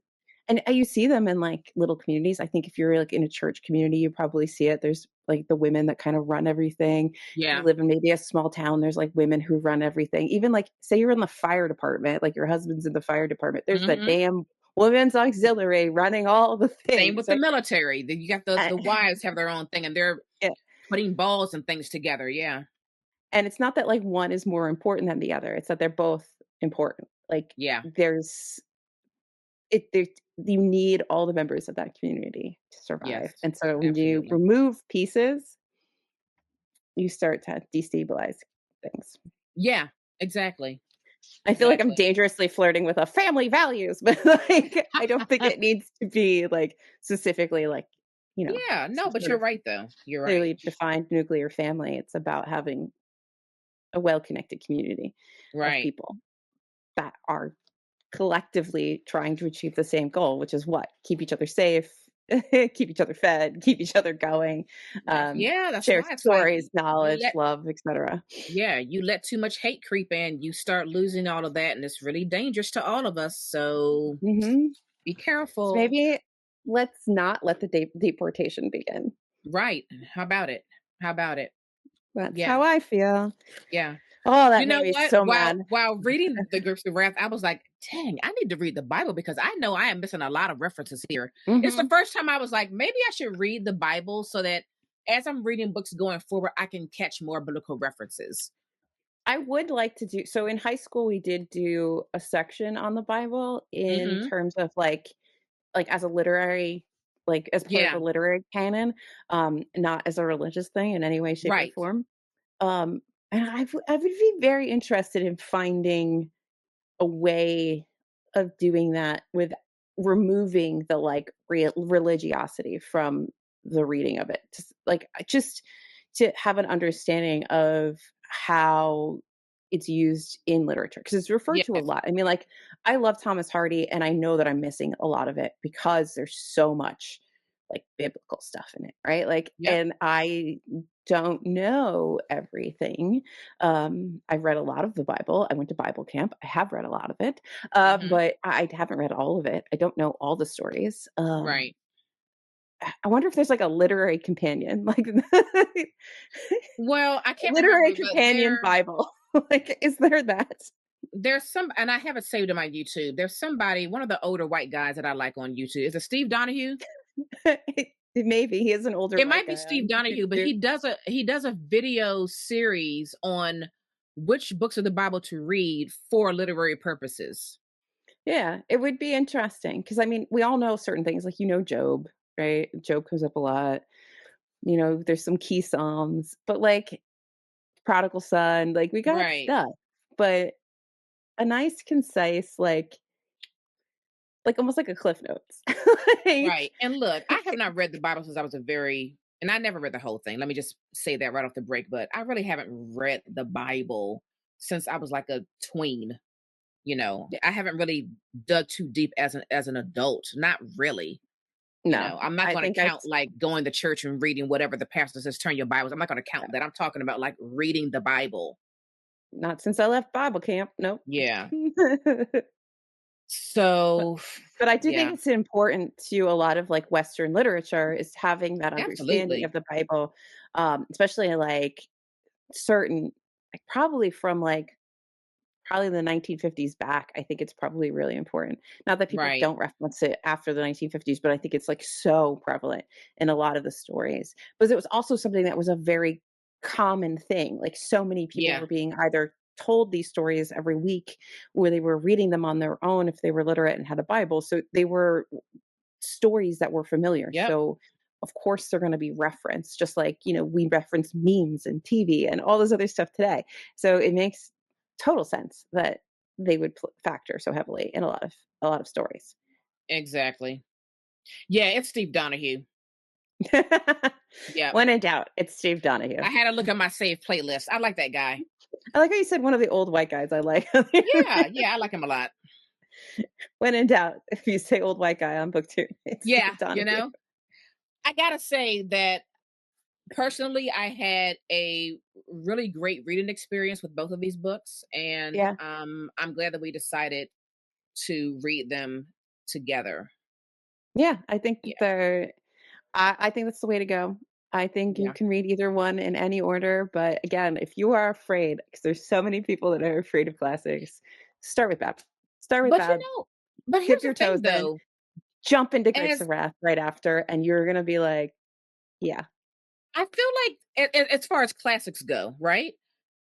and you see them in like little communities. I think if you're like in a church community, you probably see it. There's like the women that kind of run everything. If you Yeah. live in maybe a small town, there's like women who run everything. Even like say you're in the fire department, like your husband's in the fire department. There's the Hmm. damn women's auxiliary running all the Same things, with the right? military. You got And, the wives have their own thing, and they're yeah. putting balls and things together. Yeah. And it's not that like one is more important than the other. It's that they're both important. Like Yeah. there's there you need all the members of that community to survive. Yes. And so when you Absolutely. remove pieces, you start to destabilize things. Yeah. Exactly. I feel like I'm Exactly. dangerously flirting with a family values, but like I don't think it needs to be like specifically like, Yeah. No, some but sort you're of right though. You're right. clearly defined nuclear family. It's about having a well-connected community of Right. people that are collectively trying to achieve the same goal, which is what? Keep each other safe, keep each other fed, keep each other going, Yeah. That's share why it's like stories, you knowledge, let love, etc. yeah, you let too much hate creep in, you start losing all of that, and it's really dangerous to all of us. So Mhm. be So careful. maybe let's not let the deportation begin. Right. How about it? How about it? That's Yeah. how I feel. Yeah. Oh, that You made know me what? so mad. While reading the Grapes of Wrath, I was like, dang, I need to read the Bible because I know I am missing a lot of references here. It's the Mhm. first time I was like, maybe I should read the Bible so that as I'm reading books going forward, I can catch more biblical references. I would like to do so in high school we did do a section on the Bible in Hmm. terms of like as a literary like as part of Yeah. the literary canon, not as a religious thing in any way, shape, or Right. form. Um, and I would be very interested in finding a way of doing that with removing the like religiosity from the reading of it. Just to have an understanding of how it's used in literature because it's referred to a Yes. lot. I mean, like I love Thomas Hardy, and I know that I'm missing a lot of it because there's so much like biblical stuff in it, right? Like, Yep. and I don't know everything. I've read a lot of the Bible. I went to Bible camp. I have read a lot of it, Hmm. but I haven't read all of it. I don't know all the stories. Right. I wonder if there's like a literary companion, like Well, I can't literary remember, but companion Bible. Like, is there that? there's some, and I have it saved on my YouTube. There's somebody, one of the older white guys that I like on YouTube. Is it Steve Donahue? Maybe he is an older It white might be guy Steve on Donahue, but YouTube. he does a video series on which books of the Bible to read for literary purposes. Yeah, it would be interesting because I mean, we all know certain things, like Job, right? Job comes up a lot. There's some key psalms, but like prodigal son, like we got Right. stuff, but a nice, concise, like almost like a Cliff Notes. Right. Like, And look, I have not read the Bible since I was and I never read the whole thing. Let me just say that right off the break, but I really haven't read the Bible since I was like a tween. yeah, I haven't really dug too deep as an adult. Not really. no, I'm not I going to think I count like going to church and reading whatever the pastor says, turn your Bibles. I'm not going to count that. I'm talking about like reading the Bible. not since I left Bible camp. Nope. Yeah. but, So, but I do think yeah, it's important to a lot of like Western literature is having that understanding absolutely. of the Bible, especially like certain, like probably from like probably the 1950s back. I think it's probably really important. Not that people Right. don't reference it after the 1950s, but I think it's like so prevalent in a lot of the stories. Because it was also something that was a very common thing. Like so many people Yeah. were being either told these stories every week or they were reading them on their own if they were literate and had a Bible. So they were stories that were familiar. Yep. So of course they're going to be referenced, just like, we reference memes and TV and all this other stuff today. So it makes total sense that they would factor so heavily in a lot of stories. Exactly. Yeah. It's Steve Donahue. Yep. When in doubt, it's Steve Donahue. I had to look at my saved playlist. I like that guy. I like how you said one of the old white guys I like. Yeah. Yeah. I like him a lot. When in doubt, if you say old white guy on book two, it's Yeah. Steve Donahue. I got to say that personally, I had a really great reading experience with both of these books. And Yeah. I'm glad that we decided to read them together. Yeah. I think that Yeah. I think that's the way to go. I think you Yeah. can read either one in any order, but again, if you are afraid, because there's so many people that are afraid of classics, start with Bab. Start with But Bab. but Dip here's the your toes thing in, though, jump into Grapes as of Wrath right after, and you're gonna be like, yeah, I feel like as far as classics go, right?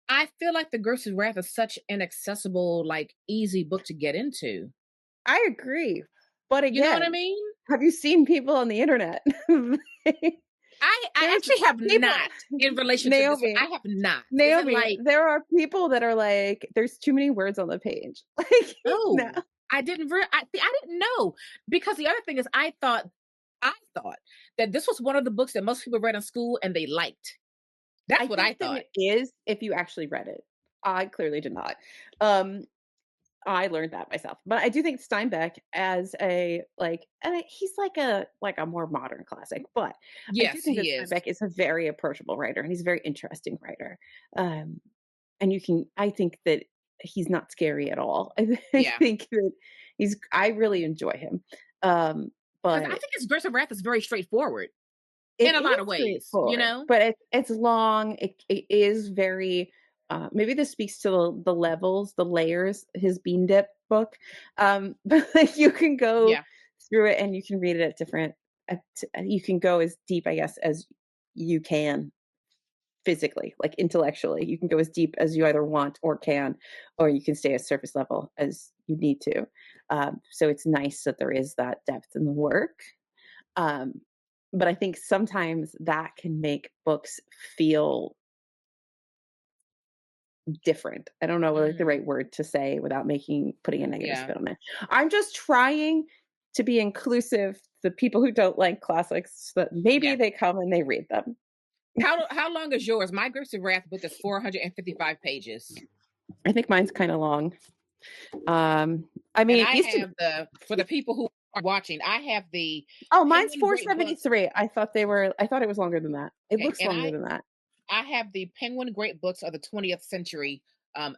I feel like The Grapes of Wrath is such an accessible, like easy book to get into. I agree. But You know what I again, mean? have you seen people on the internet? I There's actually have people, not in relation to this one. Naomi, I have not. Is it Naomi, like, there are people that are like, there's too many words on the page. Like, no. oh, I didn't know, because the other thing is I thought that this was one of the books that most people read in school and they liked. I That's what I think that thought. it is if you actually read it. I clearly did not. Um, I learned that myself. But I do think Steinbeck as a he's like a more modern classic, but I do Yes, think that he is. Steinbeck is a very approachable writer and he's a very interesting writer. Um, and I think that he's not scary at all. I Yeah. think that I really enjoy him. Um, Because I but think his Grapes of Wrath is very straightforward in it a lot is of ways, you straightforward, know? but it's long. It is very, maybe this speaks to the levels, the layers, his Bean Dip book. But like you can go Yeah. through it and you can read it at different, you can go as deep, I guess, as you can physically, like intellectually. You can go as deep as you either want or can, or you can stay at surface level as you need to. So it's nice that there is that depth in the work. Um, but I think sometimes that can make books feel different. I don't know like the Mhm. right word to say without putting a negative Yeah. spin on it. I'm just trying to be inclusive to people who don't like classics so that maybe Yeah. they come and they read them. How long is yours? My Grapes of Wrath book is 455 pages. I think mine's kind of long. I And mean, it I used to. have for the people who are watching, I have the Oh, mine's Penguin Great Books. 473. I thought it was longer than that. It Okay, looks and longer than that. I have the Penguin Great Books of the 20th century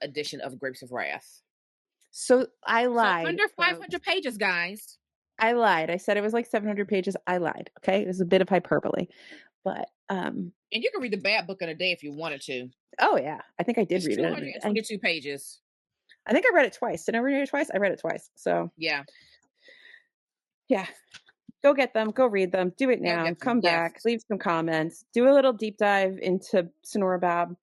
edition of Grapes of Wrath. So I So lied, under folks. 500 pages, guys. I lied. I said it was like 700 pages. I lied. Okay. It was a bit of hyperbole. But And you can read the bad book in a day if you wanted to. oh yeah, I think I did It's read it. And 222 pages. I think I read it twice. Did I read it twice? I read it twice. So Yeah. yeah, go get them, go read them, do it Go now, get them. come Yes. back, leave some comments, do a little deep dive into Sonora Babb.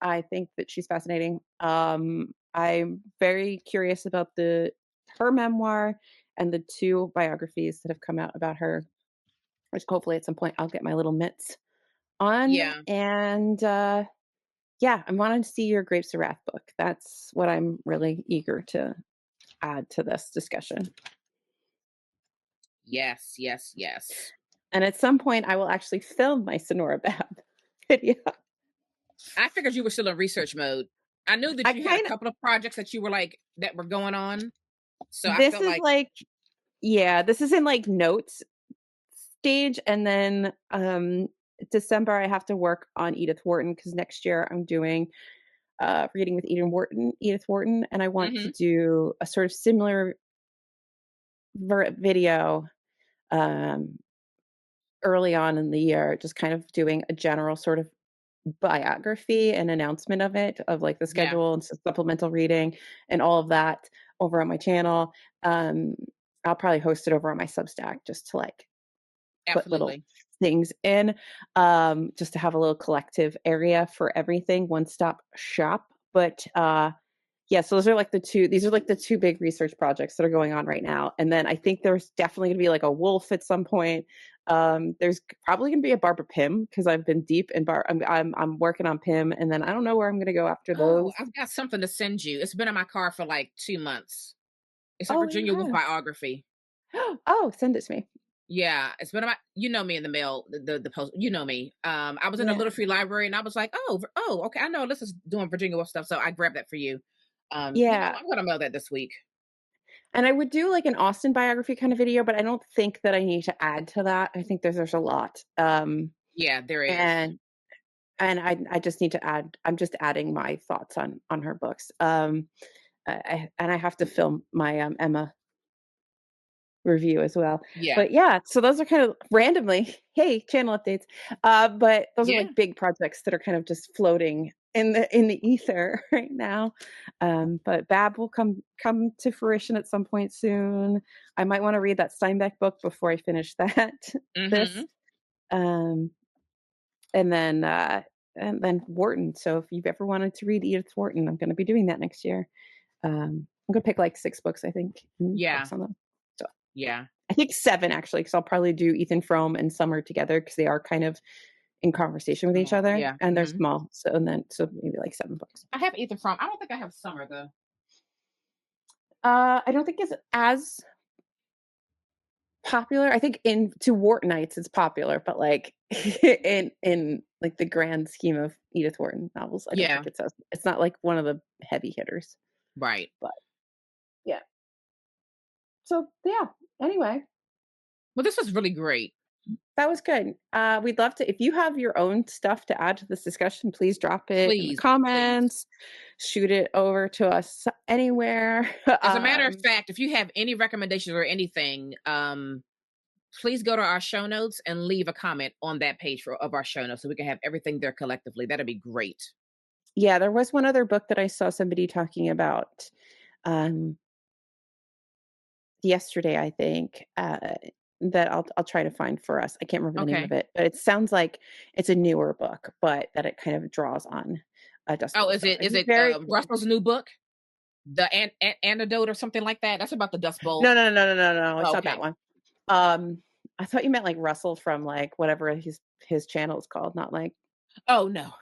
I think that she's fascinating. I'm very curious about the her memoir and the two biographies that have come out about her, which hopefully at some point I'll get my little mitts on. Yeah. And yeah, I'm wanting to see your Grapes of Wrath book. That's what I'm really eager to add to this discussion. Yes. Yes. Yes. And at some point, I will actually film my Sonora Babb video. I figured you were still in research mode. I knew that I you had a kind of, couple of projects that you were like that were going on. So I this felt is like, like, yeah, this is in like notes stage. And then December, I have to work on Edith Wharton because next year I'm doing reading with Edith Wharton, and I want to hmm do a sort of similar video um, early on in the year, just kind of doing a general sort of biography and announcement of it, of like the yeah, schedule and supplemental reading and all of that over on my channel. Um, I'll probably host it over on my Substack just to like put little absolutely. things in, just to have a little collective area for everything, one stop shop. But yeah, so those are like these are like the two big research projects that are going on right now. And then I think there's definitely going to be like a wolf at some point. There's probably going to be a Barbara Pym because I've been deep in I'm working on Pym, and then I don't know where I'm going to go after Oh, those. I've got something to send you. It's been in my car for like 2 months. It's a Oh, you Virginia Woolf have. biography. Oh, send it to me. Yeah, it's been about, you know me in the mail, the post, you know me. I was in a Yeah, little free library and I was like, oh, okay, I know this is doing Virginia Woolf stuff, so I grabbed that for you. yeah. I'm gonna mail that this week. And I would do like an Austin biography kind of video, but I don't think that I need to add to that. I think there's a lot. Yeah, there is. And I just need to add. I'm just adding my thoughts on her books. And I have to film my Emma review as well. Yeah, But yeah, so those are kind of randomly, hey, channel updates. But those are yeah, like big projects that are kind of just floating in the ether right now. But Bab will come to fruition at some point soon. I might want to read that Steinbeck book before I finish that this. mm-hmm. Um and then Wharton. So if you've ever wanted to read Edith Wharton, I'm going to be doing that next year. I'm going to pick like 6 books, I think, and Yeah, focus on them. So yeah. I think 7 actually, because I'll probably do Ethan Frome and Summer together because they are kind of in conversation with each Small, other, yeah. and they're hmm small. So maybe like 7 books. I have Ethan from. I don't think I have Summer though. I don't think it's as popular. I think in to Whartonites it's popular, but like in like the grand scheme of Edith Wharton novels, I don't Yeah, think it's not like one of the heavy hitters. right. But yeah. So yeah. Anyway, Well, this was really great. that was good. We'd love to if you have your own stuff to add to this discussion, please drop it in the Please, please. comments, shoot it over to us anywhere. As a matter of fact, if you have any recommendations or anything, please go to our show notes and leave a comment on that page of our show notes so we can have everything there collectively. That'd be great. Yeah, there was one other book that I saw somebody talking about um, yesterday, I think, that I'll try to find for us. I can't remember the name of Okay. it, but it sounds like it's a newer book, but that it kind of draws on Dust Oh, Bowl is stuff. it It's is it very cool. Russell's new book, the antidote or something like that? That's about the Dust Bowl. No, no, no, no, no, no, no. It's not that Okay. one. I thought you meant like Russell from like whatever his channel is called, not like Oh no,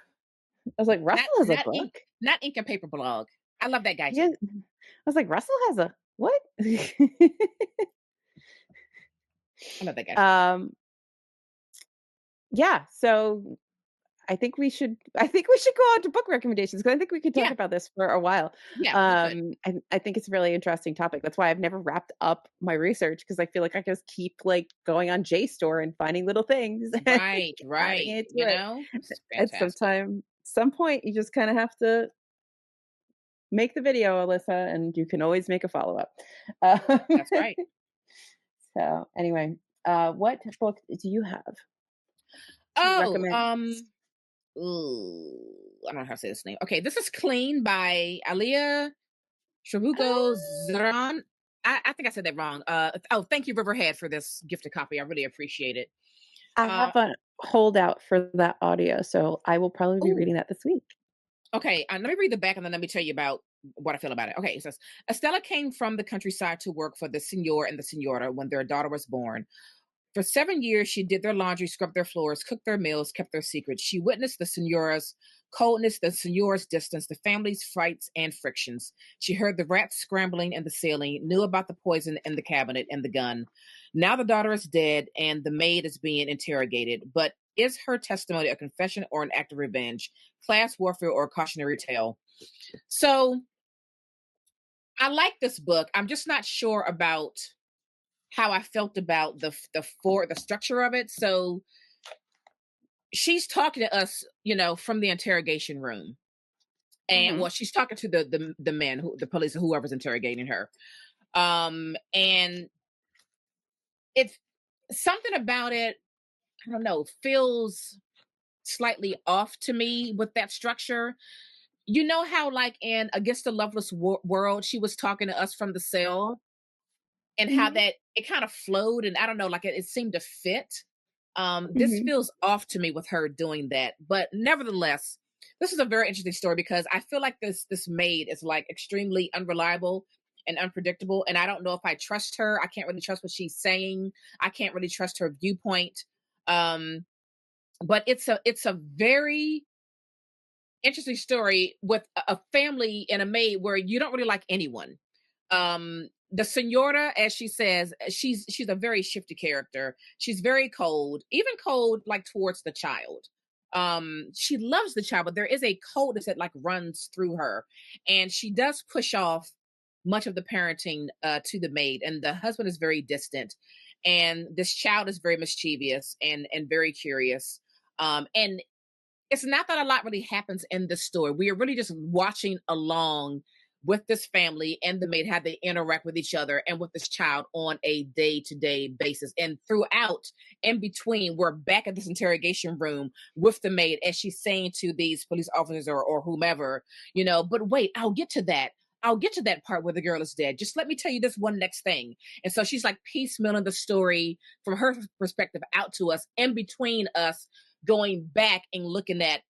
I was like, not Russell has a not ink, book? not ink and paper blog. I love that guy Yeah. too. I was like, Russell has a what? I love that guy too. um, yeah, so I think we should go on to book recommendations because I think we could talk Yeah, about this for a while. yeah, we could. And I think it's a really interesting topic. That's why I've never wrapped up my research because I feel like I just keep like going on JSTOR and finding little things and Right, adding right. it to You it. know, it's And fantastic. some point, you just kind of have to make the video, Alyssa, and you can always make a follow up. Uh, That's right. so anyway, what book do you have to Oh, recommend? ooh, I don't know how to say this name. Okay, this is Clean by Alia Trabuco Zran. I think I said that wrong. Oh, thank you, Riverhead, for this gifted copy. I really appreciate it. I Uh, have a holdout for that audio, so I will probably be oh, reading that this week. okay. Let me read the back and then let me tell you about what I feel about it. Okay, it says Estella came from the countryside to work for the senor and the senora when their daughter was born. For 7 years, she did their laundry, scrubbed their floors, cooked their meals, kept their secrets. She witnessed the senora's coldness, the senora's distance, the family's fights and frictions. She heard the rats scrambling in the ceiling, knew about the poison in the cabinet and the gun. Now the daughter is dead and the maid is being interrogated. But is her testimony a confession or an act of revenge, class warfare, or a cautionary tale? So I like this book. I'm just not sure about how I felt about the structure of it. So she's talking to us, from the interrogation room, and Mhm. well, she's talking to the men, the police, whoever's interrogating her. And it's something about it. I don't know, feels slightly off to me with that structure. You know how, like in Against the Loveless World, she was talking to us from the cell, and how Mhm. that it kind of flowed, and I don't know, like it seemed to fit. This Mhm. feels off to me with her doing that, but nevertheless, this is a very interesting story because I feel like this maid is like extremely unreliable and unpredictable, and I don't know if I trust her. I can't really trust what she's saying. I can't really trust her viewpoint. Um, but it's a very interesting story with a family and a maid where you don't really like anyone. The senora, as she says, she's a very shifty character. She's very cold, even cold like towards the child. She loves the child, but there is a coldness that like runs through her, and she does push off much of the parenting to the maid, and the husband is very distant, and this child is very mischievous and very curious. And it's not that a lot really happens in this story. We are really just watching along with this family and the maid, how they interact with each other and with this child on a day-to-day basis. And throughout, in between, we're back at this interrogation room with the maid as she's saying to these police officers or whomever, but wait, I'll get to that. I'll get to that part where the girl is dead. Just let me tell you this one next thing. And so she's like piecemealing the story from her perspective out to us, in between us going back and looking at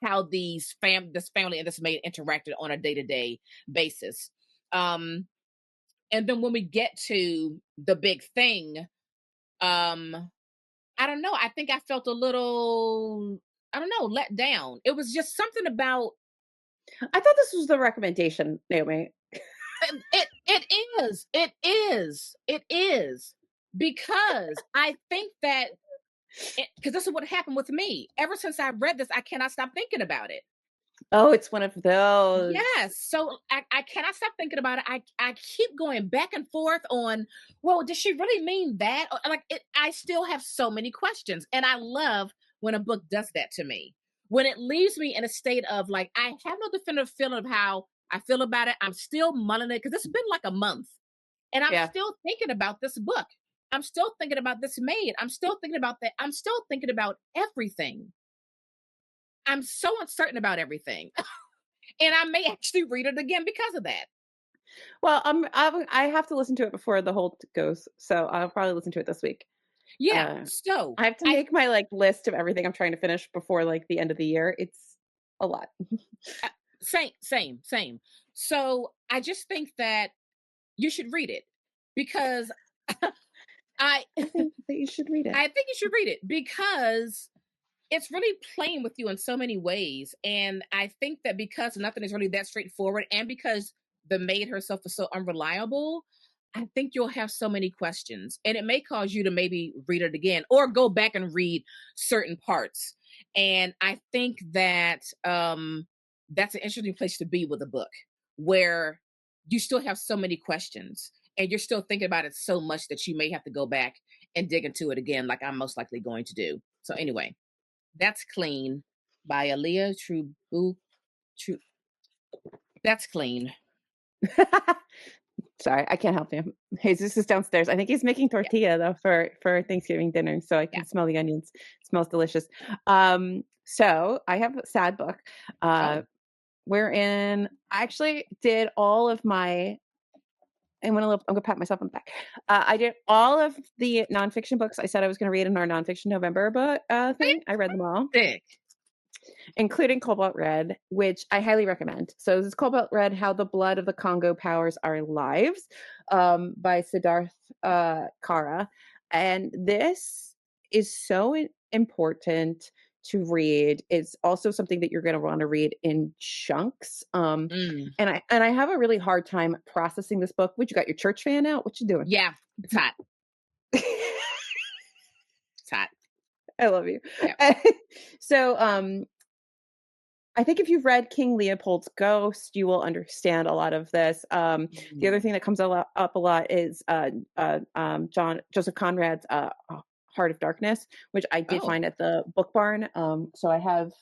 how this family and this maid interacted on a day-to-day basis. Um, and then when we get to the big thing, I don't know. I think I felt a little, I don't know, let down. It was just something about I thought this was the recommendation, Naomi. it is because I think that because this is what happened with me. Ever since I read this, I cannot stop thinking about it. Oh, it's one of those. Yes. So I cannot stop thinking about it. I keep going back and forth on, well, does she really mean that? Like I still have so many questions. And I love when a book does that to me. When it leaves me in a state of like, I have no definitive feeling of how I feel about it. I'm still mulling it because it's been like a month. And I'm Yeah. still thinking about this book. I'm still thinking about this maid. I'm still thinking about that. I'm still thinking about everything. I'm so uncertain about everything. And I may actually read it again because of that. Well, I have to listen to it before the whole goes, so I'll probably listen to it this week. Yeah. Uh, So I have to I make my like list of everything I'm trying to finish before like the end of the year. It's a lot. same. So I just think that you should read it because I I think that you should read it. I think you should read it because it's really playing with you in so many ways. And I think that because nothing is really that straightforward and because the maid herself is so unreliable, I think you'll have so many questions. And it may cause you to maybe read it again or go back and read certain parts. And I think that that's an interesting place to be with a book where you still have so many questions and you're still thinking about it so much that you may have to go back and dig into it again, like I'm most likely going to do. So, anyway, that's Clean by Aaliyah Trubu. Tru- that's Clean. Sorry, I can't help him. Jesus is downstairs. I think he's making Yeah. tortilla though for Thanksgiving dinner, so I Yeah. can smell the onions. It smells delicious. So I have a sad book. Uh, Oh. wherein I actually did all of my I'm gonna pat myself on the back. I did all of the nonfiction books I said I was gonna read in our nonfiction November book thing. I read them all, Fantastic. including Cobalt Red, which I highly recommend. So this is Cobalt Red: How the Blood of the Congo Powers Our Lives, by Siddharth Kara, and this is so important to read. It's also something that you're going to want to read in chunks. Mm. And I have a really hard time processing this book. What, you got your church fan out? What you doing? Yeah, it's hot. It's hot. I love you. Yeah. So I think if you've read King Leopold's Ghost, you will understand a lot of this. The other thing that comes up a lot is Joseph Conrad's Heart of Darkness, which I did Oh, find at the Book Barn. So I have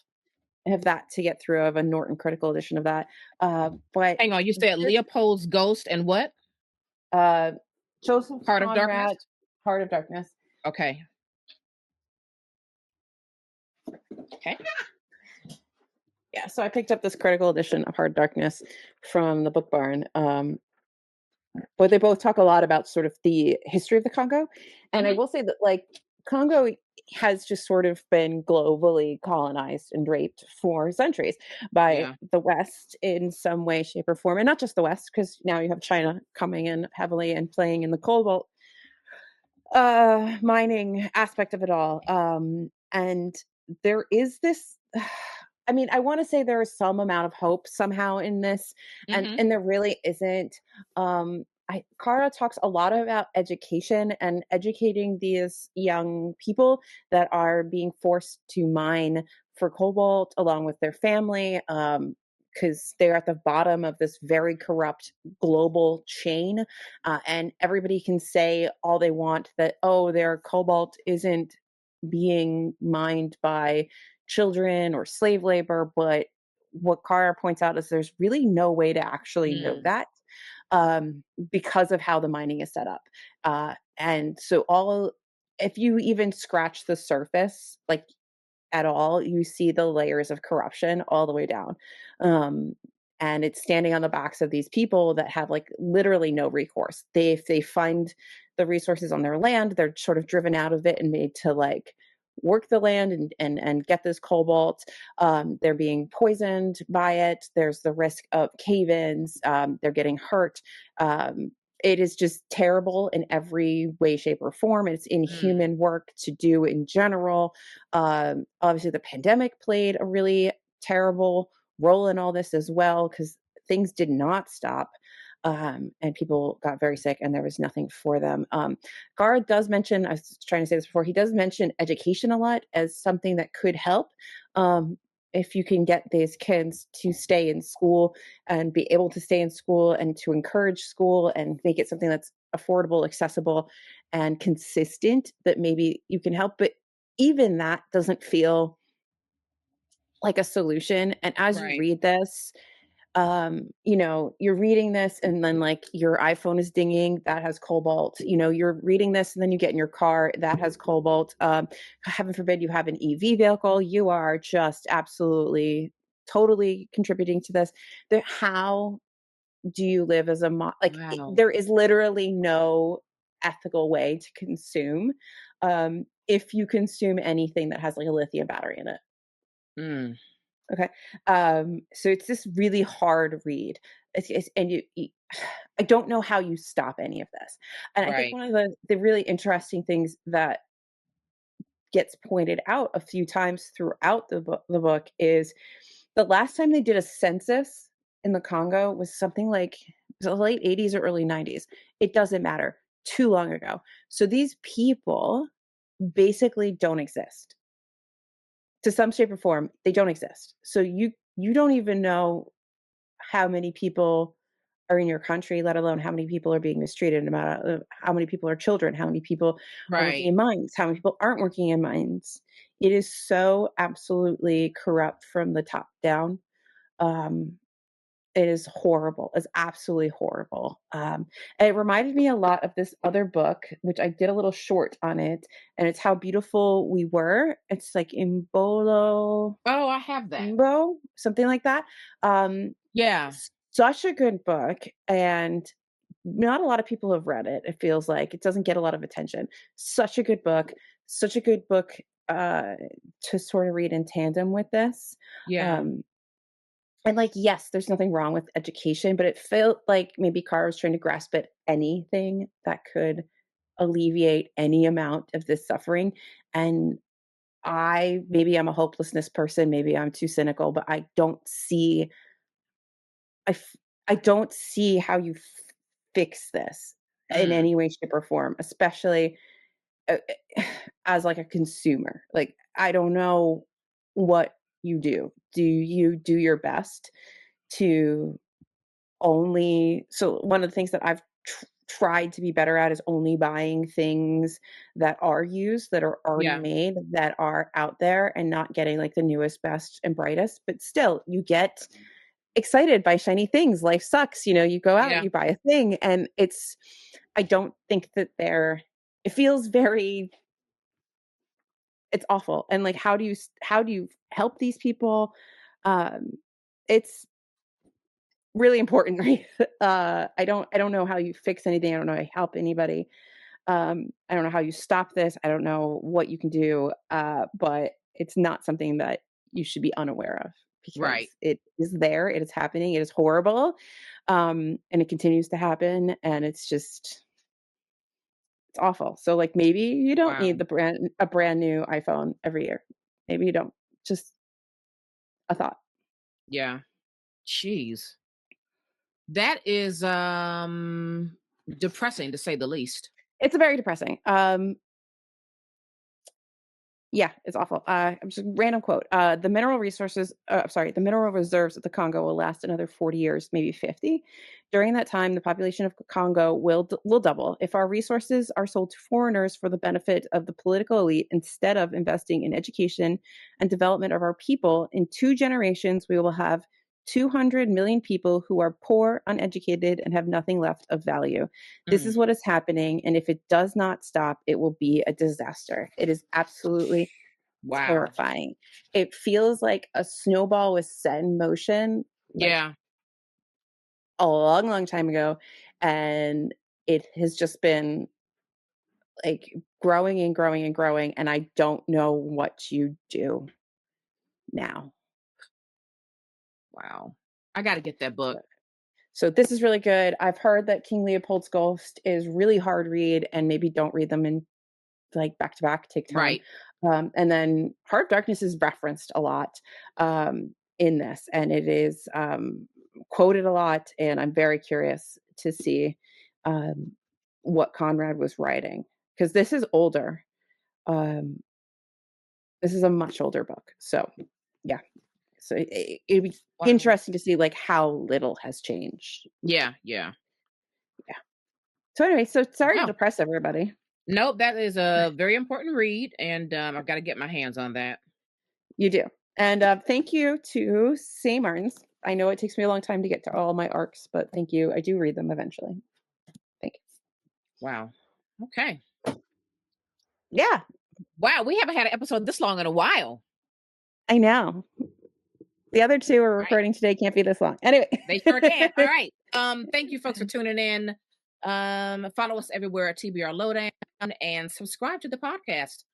that to get through. I have a Norton Critical Edition of that. But hang on. You said Leopold's Ghost and what? uh, Joseph Heart of Darkness? Conrad, Heart of Darkness. Okay. Okay. Yeah, so I picked up this critical edition of Hard Darkness from the Book Barn. But they both talk a lot about sort of the history of the Congo. And I Hmm. will say that, like, Congo has just sort of been globally colonized and raped for centuries by Yeah. the West in some way, shape, or form. And not just the West, because now you have China coming in heavily and playing in the cobalt mining aspect of it all. And there is this I mean, I want to say there is some amount of hope somehow in this, Hmm. and there really isn't. Kara talks a lot about education and educating these young people that are being forced to mine for cobalt along with their family, because they're at the bottom of this very corrupt global chain, and everybody can say all they want that, oh, their cobalt isn't being mined by children or slave labor, but what Kara points out is there's really no way to actually know Mm. that, um, because of how the mining is set up. And so all if you even scratch the surface, like, at all, you see the layers of corruption all the way down. Um, and it's standing on the backs of these people that have, like, literally no recourse. If they find the resources on their land, they're sort of driven out of it and made to, like, work the land and get this cobalt. They're being poisoned by it. There's the risk of cave-ins. They're getting hurt. Um, it is just terrible in every way, shape, or form. It's Mm. inhuman work to do in general. Obviously, the pandemic played a really terrible role in all this as well, because things did not stop. And people got very sick, and there was nothing for them. Gar does mention, I was trying to say this before, he does mention education a lot as something that could help. Um, if you can get these kids to stay in school and be able to stay in school and to encourage school and make it something that's affordable, accessible, and consistent, that maybe you can help. But even that doesn't feel like a solution. And as you Right. read this, you're reading this and then, like, your iPhone is dinging, that has cobalt. You're reading this and then you get in your car, that has cobalt. Heaven forbid you have an EV vehicle, you are just absolutely totally contributing to this. How do you live as a Wow. there is literally no ethical way to consume, if you consume anything that has, like, a lithium battery in it. Mm. Okay. So it's this really hard read. And I don't know how you stop any of this. And I think Right. one of the really interesting things that gets pointed out a few times throughout the book is the last time they did a census in the Congo was something like, it was the late 80s or early 90s. It doesn't matter. Too long ago. So these people basically don't exist. To some shape or form, they don't exist. So you don't even know how many people are in your country, let alone how many people are being mistreated, how many people are children, how many people are working Right. in mines, how many people aren't working in mines. It is so absolutely corrupt from the top down. Um, It is horrible. It's absolutely horrible. And it reminded me a lot of this other book, which I did a little short on it, and it's How Beautiful We Were. It's like Imbolo Oh, I have that. Imbo, something like that. Um, Yeah. Such a good book, and not a lot of people have read it. It feels like it doesn't get a lot of attention. Such a good book, such a good book uh, to sort of read in tandem with this. Yeah. Um, and like, yes, there's nothing wrong with education, but it felt like maybe Carr was trying to grasp at anything that could alleviate any amount of this suffering. And maybe I'm a hopelessness person, maybe I'm too cynical, but I f- I don't see how you fix this in Mm, any way, shape, or form, especially uh, as like a consumer. Like, I don't know what you do. Do you do your best to one of the things that I've tried to be better at is only buying things that are used, that are already yeah. made, that are out there, and not getting like the newest, best, and brightest. But still, you get excited by shiny things. Life sucks. You go out, Yeah. you buy a thing, and I don't think that it feels it's awful. And like, how do you help these people? Um, it's really important, right? I don't know how you fix anything. I don't know how you help anybody. I don't know how you stop this. I don't know what you can do. But it's not something that you should be unaware of, because Right. it is there. It is happening. It is horrible. And it continues to happen. And it's awful. So like, maybe you don't Wow. need a brand new iPhone every year. Maybe you don't. Just a thought. Yeah. Jeez. That is depressing to say the least. It's a very depressing. Yeah, it's awful. I'm just random quote. The mineral reserves of the Congo will last another 40 years, maybe 50. During that time, the population of Congo will double. If our resources are sold to foreigners for the benefit of the political elite instead of investing in education and development of our people, in 2 generations we will have 200 million people who are poor, uneducated, and have nothing left of value. This Mm, is what is happening, and if it does not stop, it will be a disaster. It is absolutely wow. terrifying. It feels like a snowball was set in motion, like, Yeah. a long, long time ago, and it has just been, like, growing and growing and growing, and I don't know what you do now. Wow. I got to get that book. So this is really good. I've heard that King Leopold's Ghost is really hard read, and maybe don't read them in like back to back, take time. Right. And then Heart of Darkness is referenced a lot in this, and it is quoted a lot. And I'm very curious to see um, what Conrad was writing, because this is older. Um, this is a much older book. So, yeah. So it'd be Wow. interesting to see like how little has changed. Yeah. Yeah. Yeah. So anyway, so sorry to Wow. depress everybody. Nope. That is a very important read, and I've got to get my hands on that. You do. And thank you to St. Martin's. I know it takes me a long time to get to all my arcs, but thank you. I do read them eventually. Thank Wow. Okay. you. Yeah, Wow. We haven't had an episode this long in a while. I know. The other two we're Right. recording today can't be this long. Anyway. They sure can. All right. Thank you folks for tuning in. Follow us everywhere at TBR Lowdown and subscribe to the podcast.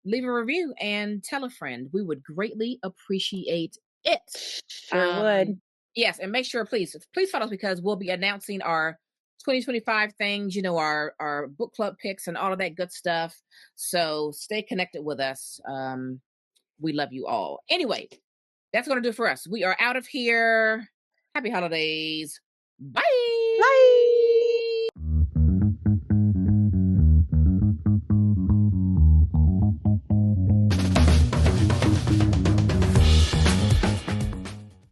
Leave a review and tell a friend. We would greatly appreciate it. Sure Um, would. yes, and make sure, please follow us, because we'll be announcing our 2025 things, our book club picks and all of that good stuff. So stay connected with us. We love you all. Anyway, that's going to do it for us. We are out of here. Happy holidays. Bye. Bye.